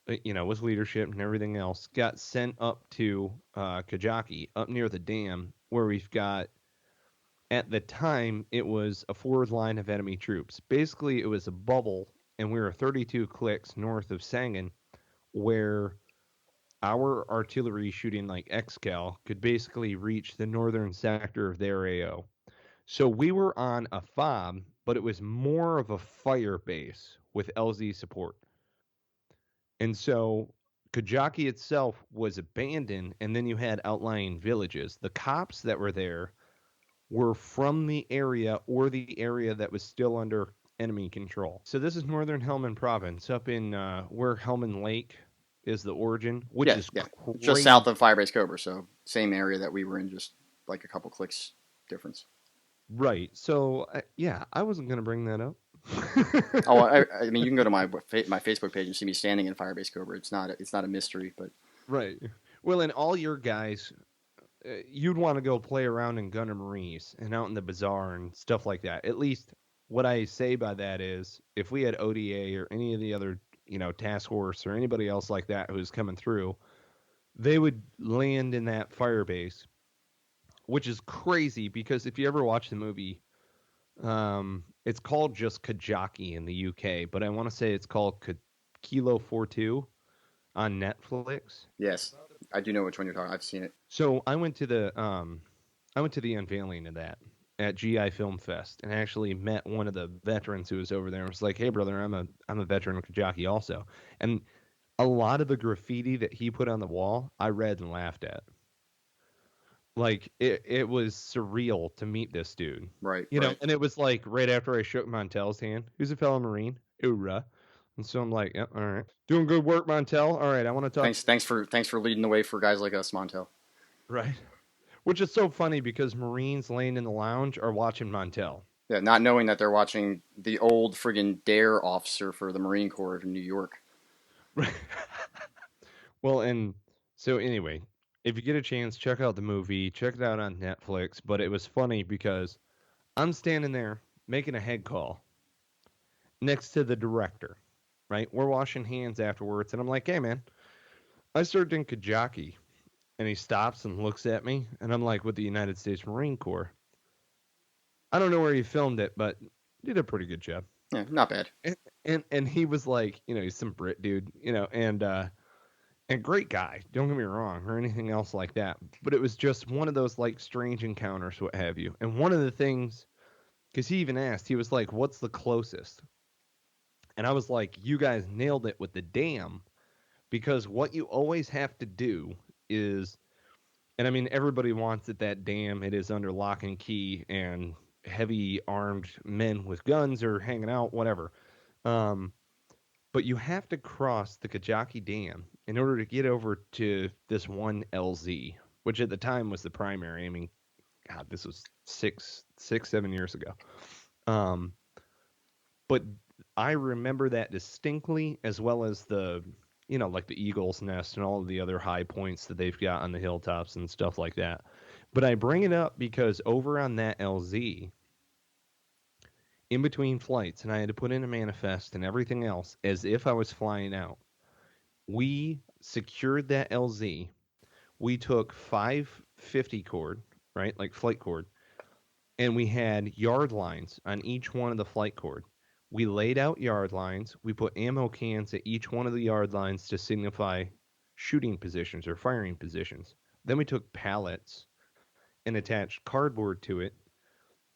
Speaker 7: with leadership and everything else, got sent up to Kajaki, up near the dam, where we've got, at the time, it was a forward line of enemy troops. Basically, it was a bubble, and we were 32 clicks north of Sangin, where our artillery shooting like Excal could basically reach the northern sector of their AO. So we were on a FOB, but it was more of a fire base with LZ support. And so Kajaki itself was abandoned, and then you had outlying villages. The cops that were there were from the area or the area that was still under enemy control. So this is northern Helmand province, up in where Helmand Lake is the origin, which is crazy.
Speaker 4: Just south of Firebase Cobra, so same area that we were in, just like a couple clicks difference.
Speaker 7: Right. So, I wasn't going to bring that up.
Speaker 4: I mean, you can go to my Facebook page and see me standing in Firebase Cobra. It's not a mystery, but
Speaker 7: right. Well, and all your guys, you'd want to go play around in Gunner Marie's and out in the bazaar and stuff like that. At least what I say by that is, if we had ODA or any of the other, task force or anybody else like that who's coming through, they would land in that fire base. Which is crazy because if you ever watch the movie, it's called just Kajaki in the UK, but I want to say it's called Kilo 42 on Netflix.
Speaker 4: Yes, I do know which one you're talking. I've seen it.
Speaker 7: So I went to the unveiling of that at GI Film Fest and actually met one of the veterans who was over there and was like, "Hey, brother, I'm a veteran of Kajaki also," and a lot of the graffiti that he put on the wall, I read and laughed at. Like, it was surreal to meet this dude.
Speaker 4: Right.
Speaker 7: And it was like right after I shook Montel's hand, who's a fellow Marine, hoorah. And so I'm like, yeah, all right. Doing good work, Montel. All right, I want to talk.
Speaker 4: Thanks for leading the way for guys like us, Montel.
Speaker 7: Right. Which is so funny because Marines laying in the lounge are watching Montel.
Speaker 4: Yeah, not knowing that they're watching the old friggin' Dare officer for the Marine Corps in New York.
Speaker 7: Well, and so anyway, if you get a chance, check out the movie. Check it out on Netflix. But it was funny because I'm standing there making a head call next to the director, right? We're washing hands afterwards, and I'm like, hey, man, I served in Kajaki. And he stops and looks at me, and I'm like, with the United States Marine Corps. I don't know where you filmed it, but you did a pretty good job.
Speaker 4: Yeah, not bad.
Speaker 7: And he was like, he's some Brit dude, and great guy, don't get me wrong, or anything else like that. But it was just one of those like strange encounters, what have you. And one of the things, because he even asked, he was like, what's the closest? And I was like, you guys nailed it with the dam, because what you always have to do is, and I mean, everybody wants it, that dam, it is under lock and key, and heavy armed men with guns are hanging out, whatever. But you have to cross the Kajaki Dam in order to get over to this one LZ, which at the time was the primary. I mean, God, this was 7 years ago. But I remember that distinctly, as well as the, like the Eagle's Nest and all of the other high points that they've got on the hilltops and stuff like that. But I bring it up because over on that LZ, in between flights, and I had to put in a manifest and everything else as if I was flying out, we secured that LZ. We took 550 cord, right, like flight cord, and we had yard lines on each one of the flight cord. We laid out yard lines. We put ammo cans at each one of the yard lines to signify shooting positions or firing positions. Then we took pallets and attached cardboard to it,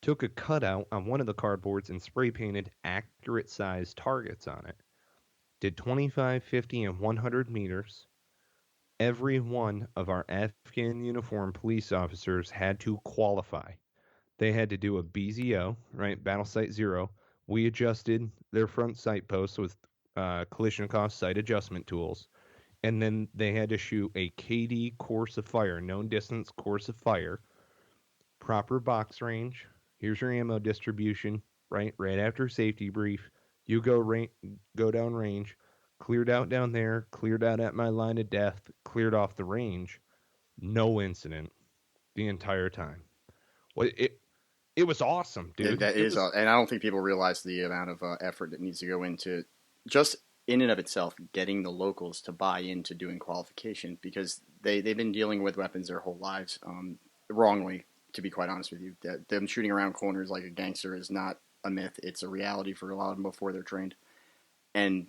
Speaker 7: took a cutout on one of the cardboards and spray painted accurate size targets on it. Did 25, 50, and 100 meters. Every one of our Afghan uniformed police officers had to qualify. They had to do a BZO, right, battle sight 0. We adjusted their front sight posts with Kalashnikov sight adjustment tools. And then they had to shoot a KD course of fire, known distance course of fire, proper box range. Here's your ammo distribution, right after safety brief. You go down range, cleared out down there, cleared out at my line of death, cleared off the range. No incident the entire time. Well, it was awesome, dude.
Speaker 4: And I don't think people realize the amount of effort that needs to go into just in and of itself getting the locals to buy into doing qualification, because they've been dealing with weapons their whole lives, wrongly. To be quite honest with you, them shooting around corners like a gangster is not a myth. It's a reality for a lot of them before they're trained. And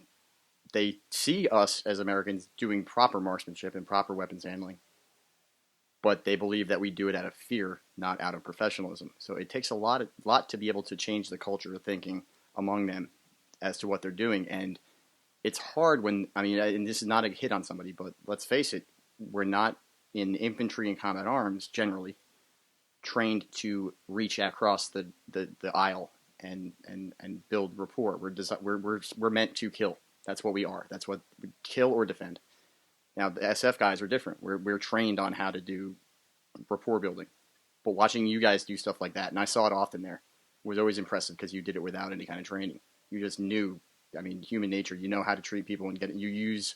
Speaker 4: they see us as Americans doing proper marksmanship and proper weapons handling, but they believe that we do it out of fear, not out of professionalism. So it takes a lot to be able to change the culture of thinking among them as to what they're doing. And it's hard when, and this is not a hit on somebody, but let's face it, we're not in infantry and combat arms generally trained to reach across the aisle and build rapport. We're meant to kill. That's what we are. That's what we kill or defend. Now the SF guys are different. We're trained on how to do rapport building. But watching you guys do stuff like that, and I saw it often there, was always impressive because you did it without any kind of training. You just knew. Human nature. You know how to treat people and get it. You use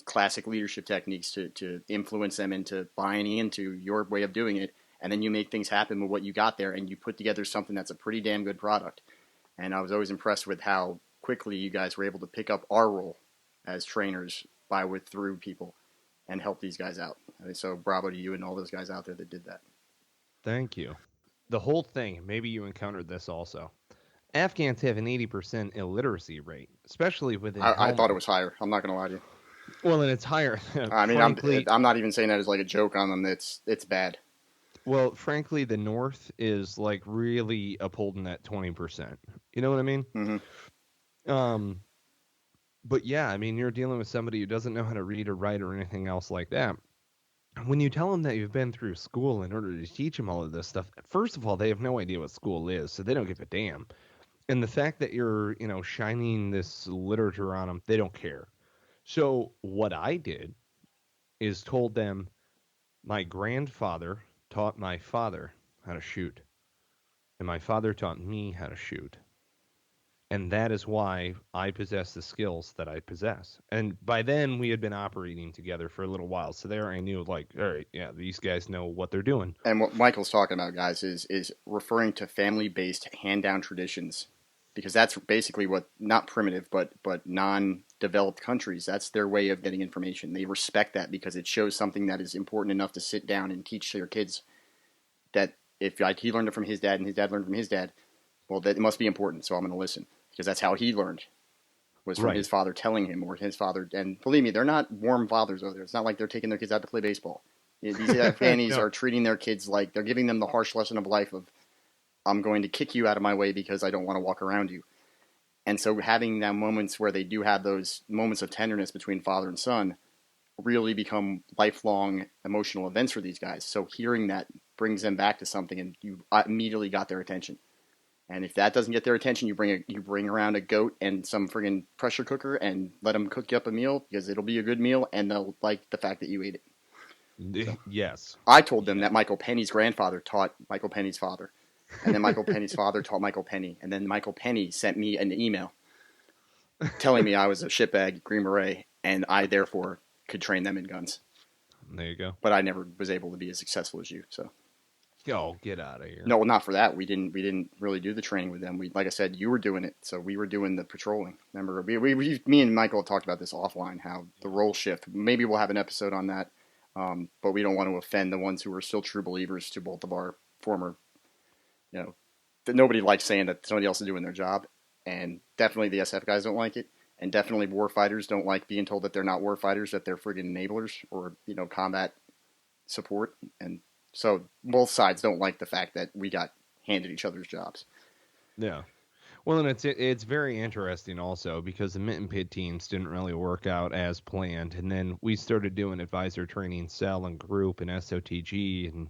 Speaker 4: classic leadership techniques to influence them into buying into your way of doing it. And then you make things happen with what you got there, and you put together something that's a pretty damn good product. And I was always impressed with how quickly you guys were able to pick up our role as trainers through people and help these guys out. So bravo to you and all those guys out there that did that.
Speaker 7: Thank you. The whole thing, maybe you encountered this also. Afghans have an 80% illiteracy rate, especially within.
Speaker 4: I thought it was higher. I'm not going to lie to you.
Speaker 7: Well, and it's higher.
Speaker 4: Frankly, I'm not even saying that as like a joke on them. It's bad.
Speaker 7: Well, frankly, the North is like really upholding that 20%. You know what I mean?
Speaker 4: Mm-hmm.
Speaker 7: But yeah, you're dealing with somebody who doesn't know how to read or write or anything else like that. When you tell them that you've been through school in order to teach them all of this stuff, first of all, they have no idea what school is, so they don't give a damn. And the fact that you're, shining this literature on them, they don't care. So what I did is told them my grandfather taught my father how to shoot, and my father taught me how to shoot. And that is why I possess the skills that I possess. And by then, we had been operating together for a little while. So there I knew, like, all right, yeah, these guys know what they're doing.
Speaker 4: And what Michael's talking about, guys, is referring to family-based hand-down traditions. Because that's basically what, not primitive, but non-developed countries, that's their way of getting information. They respect that because it shows something that is important enough to sit down and teach their kids. That if he learned it from his dad and his dad learned from his dad, well, that it must be important, so I'm going to listen. Because that's how he learned, was from his father telling him, or his father. And believe me, they're not warm fathers over there. It's not like they're taking their kids out to play baseball. These Afghanis are treating their kids like they're giving them the harsh lesson of life of, I'm going to kick you out of my way because I don't want to walk around you. And so having that moments where they do have those moments of tenderness between father and son really become lifelong emotional events for these guys. So hearing that brings them back to something, and you immediately got their attention. And if that doesn't get their attention, you bring around a goat and some friggin' pressure cooker and let them cook you up a meal, because it'll be a good meal and they'll like the fact that you ate it. So,
Speaker 7: yes.
Speaker 4: I told them that Michael Penney's grandfather taught Michael Penney's father. And then Michael Penney's father taught Michael Penney. And then Michael Penney sent me an email telling me I was a shitbag Green Beret and I therefore could train them in guns.
Speaker 7: There you go.
Speaker 4: But I never was able to be as successful as you, so.
Speaker 7: Oh, get out of here.
Speaker 4: No, not for that. We didn't really do the training with them. Like I said, you were doing it, so we were doing the patrolling. Remember, me and Michael talked about this offline, how the role shift. Maybe we'll have an episode on that, but we don't want to offend the ones who are still true believers to both of our former, that nobody likes saying that somebody else is doing their job, and definitely the SF guys don't like it, and definitely war fighters don't like being told that they're not war fighters, that they're friggin' enablers or combat support. And so both sides don't like the fact that we got handed each other's jobs.
Speaker 7: Yeah. Well, and it's very interesting also because the Mitten Pit teams didn't really work out as planned. And then we started doing advisor training, cell and group and SOTG. And,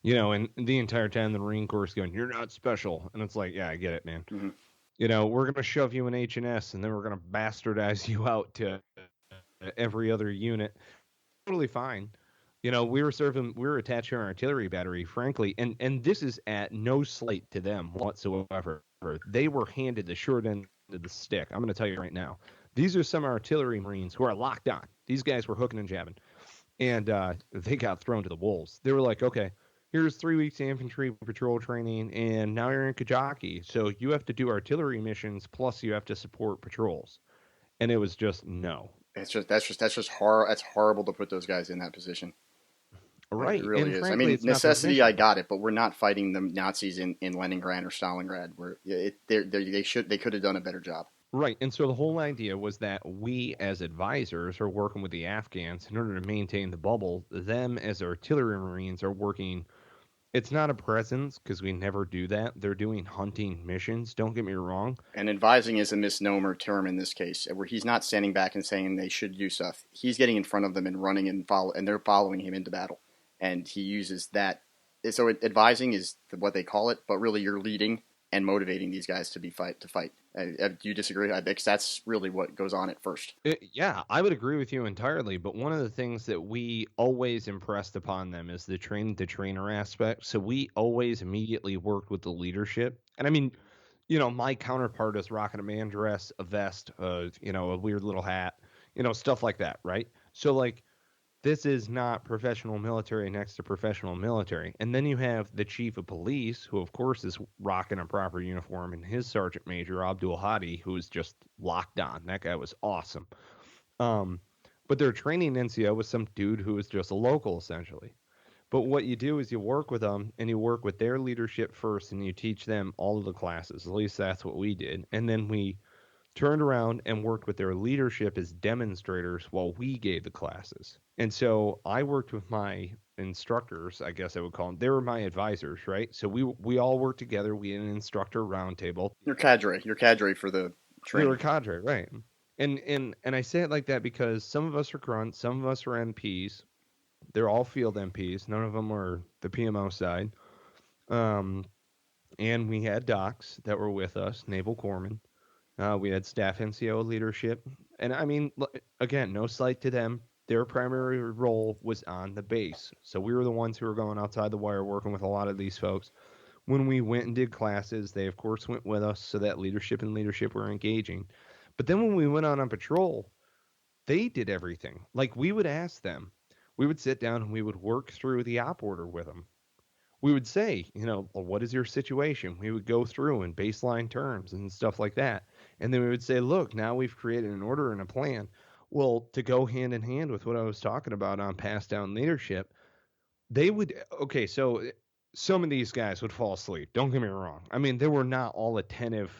Speaker 7: and the entire time the Marine Corps is going, you're not special. And it's like, yeah, I get it, man.
Speaker 4: Mm-hmm.
Speaker 7: We're going to shove you in H&S and then we're going to bastardize you out to every other unit. Totally fine. We were attached to an artillery battery, frankly, and this is at no slight to them whatsoever. They were handed the short end of the stick. I'm going to tell you right now. These are some artillery Marines who are locked on. These guys were hooking and jabbing, and they got thrown to the wolves. They were like, okay, here's 3 weeks of infantry patrol training, and now you're in Kajaki, so you have to do artillery missions, plus you have to support patrols. And it was just, no.
Speaker 4: That's just horrible. That's horrible to put those guys in that position.
Speaker 7: Right.
Speaker 4: It really is.
Speaker 7: Frankly,
Speaker 4: I mean, necessity, I got it, but we're not fighting the Nazis in Leningrad or Stalingrad. Where they could have done a better job.
Speaker 7: Right. And so the whole idea was that we as advisors are working with the Afghans in order to maintain the bubble. Them as artillery Marines are working. It's not a presence because we never do that. They're doing hunting missions. Don't get me wrong. And
Speaker 4: advising is a misnomer term in this case, where he's not standing back and saying they should do stuff. He's getting in front of them and running and they're following him into battle. And he uses that. So advising is what they call it, but really you're leading and motivating these guys to fight. Do you disagree? I think that's really what goes on at first.
Speaker 7: Yeah, I would agree with you entirely. But one of the things that we always impressed upon them is the trainer aspect. So we always immediately worked with the leadership. And I mean, my counterpart is rocking a man dress, a vest, a weird little hat, stuff like that, right? So like, this is not professional military next to professional military. And then you have the chief of police, who of course is rocking a proper uniform, and his sergeant major, Abdul Hadi, who is just locked on. That guy was awesome. But their training NCO was some dude who was just a local, essentially. But what you do is you work with them, and you work with their leadership first, and you teach them all of the classes. At least that's what we did. And then we turned around and worked with their leadership as demonstrators while we gave the classes. And so I worked with my instructors, I guess I would call them. They were my advisors, right? So we all worked together. We had an instructor roundtable.
Speaker 4: You're cadre for the training.
Speaker 7: We were cadre, right? And I say it like that because some of us are grunts, some of us are MPs. They're all field MPs. None of them are the PMO side. And we had docs that were with us, naval corpsmen. We had staff NCO leadership. And I mean, again, no slight to them. their primary role was on the base. So we were the ones who were going outside the wire working with a lot of these folks. When we went and did classes, they of course went with us, so that leadership were engaging. But then when we went out on patrol, they did everything. Like, we would ask them, we would sit down and we would work through the op order with them. We would say, well, what is your situation? We would go through in baseline terms and stuff like that. And then we would say, look, now we've created an order and a plan. Well, to go hand in hand with what I was talking about on pass down leadership, they would, okay, so some of these guys would fall asleep. Don't get me wrong. I mean, they were not all attentive,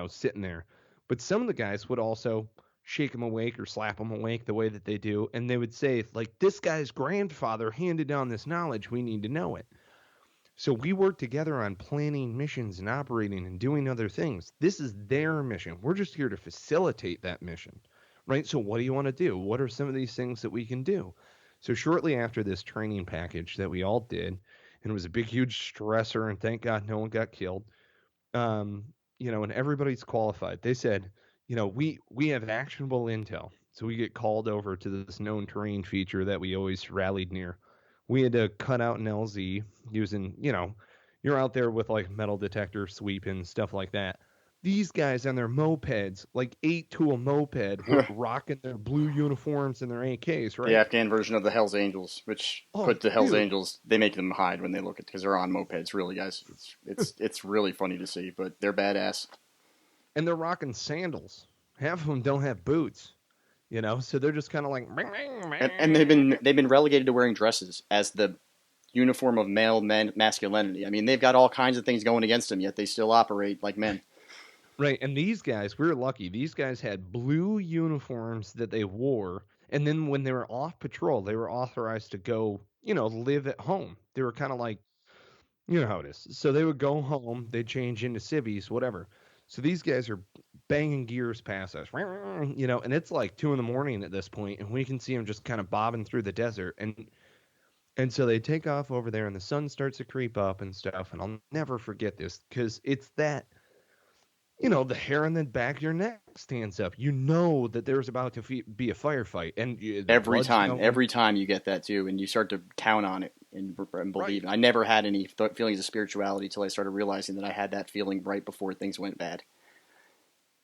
Speaker 7: sitting there. But some of the guys would also shake them awake or slap them awake the way that they do. And they would say, like, this guy's grandfather handed down this knowledge. We need to know it. So we work together on planning missions and operating and doing other things. This is their mission. We're just here to facilitate that mission, right? So what do you want to do? What are some of these things that we can do? So shortly after this training package that we all did, and it was a big, huge stressor, and thank God no one got killed, and everybody's qualified. They said, we have actionable intel. So we get called over to this known terrain feature that we always rallied near. We had to cut out an LZ using, you're out there with like metal detector sweeping, stuff like that. These guys on their mopeds, like 8-tool moped, were rocking their blue uniforms and their AKs, right?
Speaker 4: The Afghan version of the Hells Angels, which put the Hells Angels, they make them hide when they look at, because they're on mopeds, really, guys. It's really funny to see, but they're badass. And
Speaker 7: they're rocking sandals. Half of them don't have boots. So they're just kind of like,
Speaker 4: and they've been relegated to wearing dresses as the uniform of male masculinity. I mean, they've got all kinds of things going against them, yet they still operate like men.
Speaker 7: Right, and these guys, we were lucky. These guys had blue uniforms that they wore, and then when they were off patrol, they were authorized to go, live at home. They were kind of like, you know how it is. So they would go home, they'd change into civvies, whatever. So these guys are banging gears past us, and it's like 2 a.m. at this point, and we can see them just kind of bobbing through the desert. And so they take off over there, and the sun starts to creep up and stuff. And I'll never forget this, because it's that, the hair on the back of your neck stands up. You know that there's about to be a firefight. And
Speaker 4: every time you get that too, and you start to count on it and believe. Right. I never had any feelings of spirituality until I started realizing that I had that feeling right before things went bad.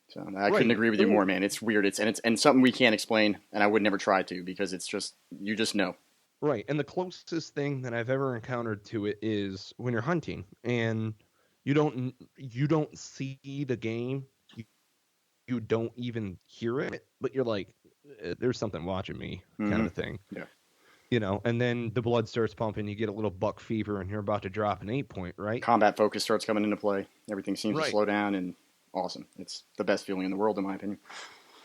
Speaker 4: So I couldn't agree with you more, man. It's weird. It's something we can't explain, and I would never try to, because it's just, you just know.
Speaker 7: Right. And the closest thing that I've ever encountered to it is when you're hunting and you don't see the game, you don't even hear it, but you're like, there's something watching me, kind of a thing. Yeah. And then the blood starts pumping, you get a little buck fever, and you're about to drop an 8-point, right?
Speaker 4: Combat focus starts coming into play. Everything seems to slow down, and awesome. It's the best feeling in the world, in my opinion.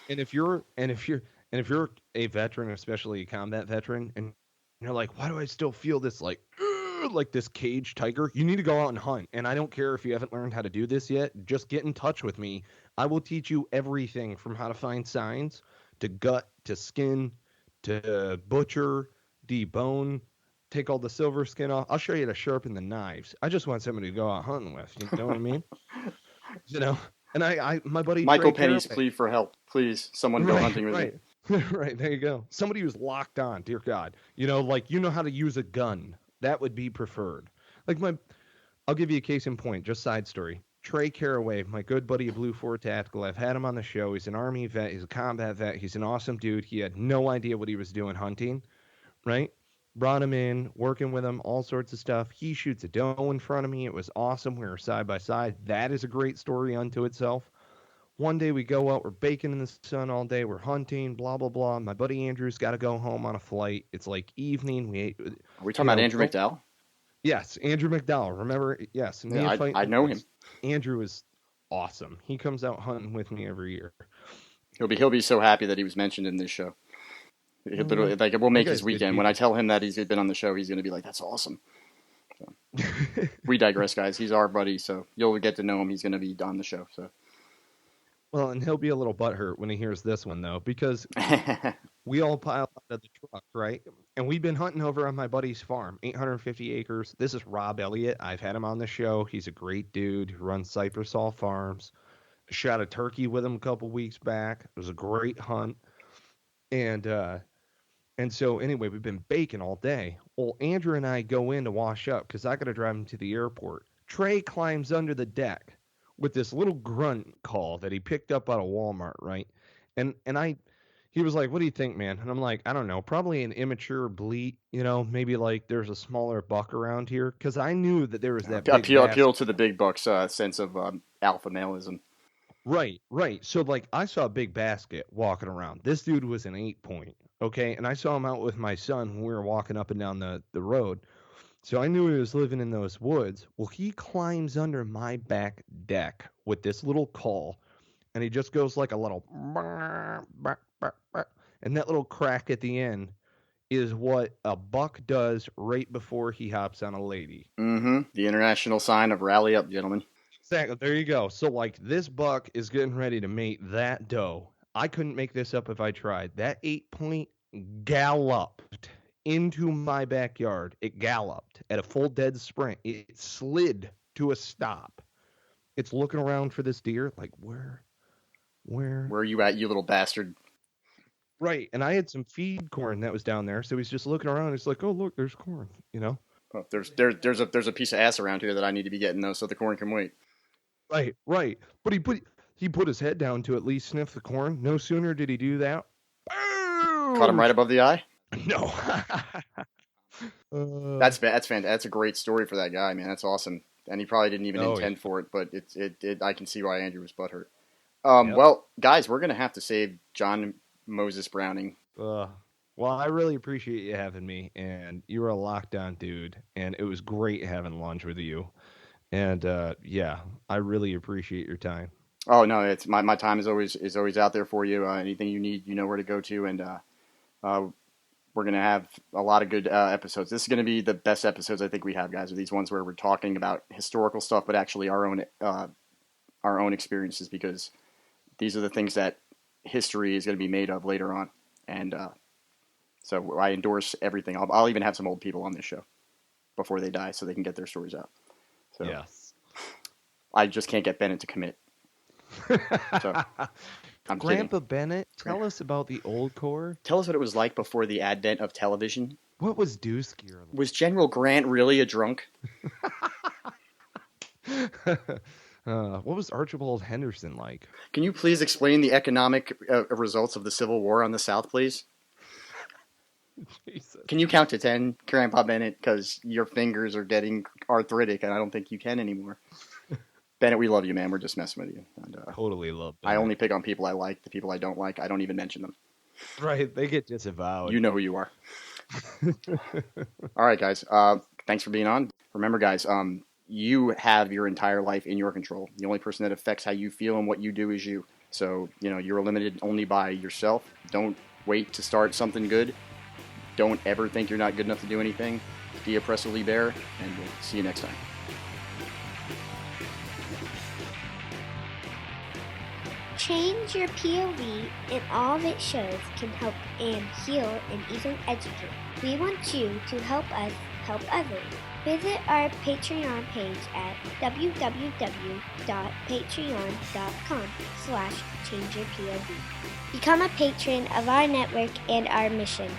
Speaker 7: And if you're a veteran, especially a combat veteran, and you're like, why do I still feel this like this caged tiger? You need to go out and hunt. And I don't care if you haven't learned how to do this yet. Just get in touch with me. I will teach you everything from how to find signs, to gut, to skin, to butcher, debone, take all the silver skin off. I'll show you how to sharpen the knives. I just want somebody to go out hunting with. You know what I mean? And my buddy
Speaker 4: Michael Penney's plea for help. Please, someone go hunting with me.
Speaker 7: Right, there you go. Somebody who's locked on, dear God. How to use a gun. That would be preferred. I'll give you a case in point, just side story. Trey Caraway, my good buddy of Blue 4 Tactical, I've had him on the show. He's an Army vet. He's a combat vet. He's an awesome dude. He had no idea what he was doing hunting, right? Brought him in, working with him, all sorts of stuff. He shoots a doe in front of me. It was awesome. We were side by side. That is a great story unto itself. One day we go out, we're baking in the sun all day, we're hunting, blah, blah, blah. My buddy Andrew's got to go home on a flight. It's like evening.
Speaker 4: Are we talking about Andrew McDowell?
Speaker 7: Yes, Andrew McDowell. Remember? Yes.
Speaker 4: Yeah, I know him.
Speaker 7: Andrew is awesome. He comes out hunting with me every year.
Speaker 4: He'll be so happy that he was mentioned in this show. We'll make his weekend. When I tell him that he's been on the show, he's going to be like, that's awesome. So, we digress, guys. He's our buddy, so you'll get to know him. He's going to be on the show. So.
Speaker 7: Well, and he'll be a little butthurt when he hears this one, though, because we all piled out of the truck, right? And we've been hunting over on my buddy's farm, 850 acres. This is Rob Elliott. I've had him on the show. He's a great dude who runs Cypress Hall Farms. Shot a turkey with him a couple weeks back. It was a great hunt. And And so anyway, we've been baking all day. Well, Andrew and I go in to wash up because I got to drive him to the airport. Trey climbs under the deck with this little grunt call that he picked up out of Walmart, right? He was like, "What do you think, man?" And I'm like, "I don't know, probably an immature bleat, maybe like there's a smaller buck around here." Because I knew that there was that big
Speaker 4: appeal to the big buck's sense of alpha maleism.
Speaker 7: Right. So like I saw a big basket walking around. This dude was an 8-point, okay? And I saw him out with my son when we were walking up and down the road. So I knew he was living in those woods. Well, he climbs under my back deck with this little call, and he just goes like a little and that little crack at the end is what a buck does right before he hops on a lady.
Speaker 4: Mm-hmm. The international sign of rally up, gentlemen.
Speaker 7: Exactly. There you go. So, like, this buck is getting ready to mate that doe. I couldn't make this up if I tried. That 8-point galloped into my backyard. It galloped at a full dead sprint. It slid to a stop. It's looking around for this deer. Like, where?
Speaker 4: Where are you at, you little bastard?
Speaker 7: Right. And I had some feed corn that was down there. So he's just looking around. He's like, oh, look, there's corn,
Speaker 4: Well, there's a piece of ass around here that I need to be getting, though, so the corn can wait.
Speaker 7: Right. But he put his head down to at least sniff the corn. No sooner did he do that.
Speaker 4: Caught him right above the eye?
Speaker 7: No.
Speaker 4: That's fantastic. That's a great story for that guy, man. That's awesome. And he probably didn't even intend for it, but I can see why Andrew was butthurt.
Speaker 7: Yep.
Speaker 4: Well, guys, we're going to have to save John Moses Browning.
Speaker 7: Well, I really appreciate you having me, and you were a lockdown dude, and it was great having lunch with you. And yeah, I really appreciate your time.
Speaker 4: Oh no, it's my time is always out there for you. Anything you need, you know where to go to, and we're gonna have a lot of good episodes. This is gonna be the best episodes I think we have, guys. Are these ones where we're talking about historical stuff, but actually our own experiences, because these are the things that history is going to be made of later on, and so I endorse everything. I'll even have some old people on this show before they die, so they can get their stories out. So
Speaker 7: yes.
Speaker 4: I just can't get Bennett to commit. So I'm
Speaker 7: Grandpa
Speaker 4: kidding.
Speaker 7: Bennett, tell us about the old Corps.
Speaker 4: Tell us what it was like before the advent of television.
Speaker 7: What was Deuce Gear like?
Speaker 4: Was General Grant really a drunk?
Speaker 7: What was Archibald Henderson like?
Speaker 4: Can you please explain the economic results of the Civil War on the South, please?
Speaker 7: Jesus.
Speaker 4: Can you count to 10, Grandpa Bennett? Because your fingers are getting arthritic, and I don't think you can anymore. Bennett, we love you, man. We're just messing with you. And,
Speaker 7: totally love Bennett.
Speaker 4: I only pick on people I like. The people I don't like, I don't even mention them.
Speaker 7: Right, they get disavowed.
Speaker 4: You know who you are. All right, guys. Thanks for being on. Remember, guys, you have your entire life in your control. The only person that affects how you feel and what you do is you. So, you're limited only by yourself. Don't wait to start something good. Don't ever think you're not good enough to do anything. Be oppressively bare, and we'll see you next time.
Speaker 1: Change your POV and all that shows can help and heal and even educate. We want you to help us help others. Visit our Patreon page at www.patreon.com/changeyourpov. Become a patron of our network and our mission.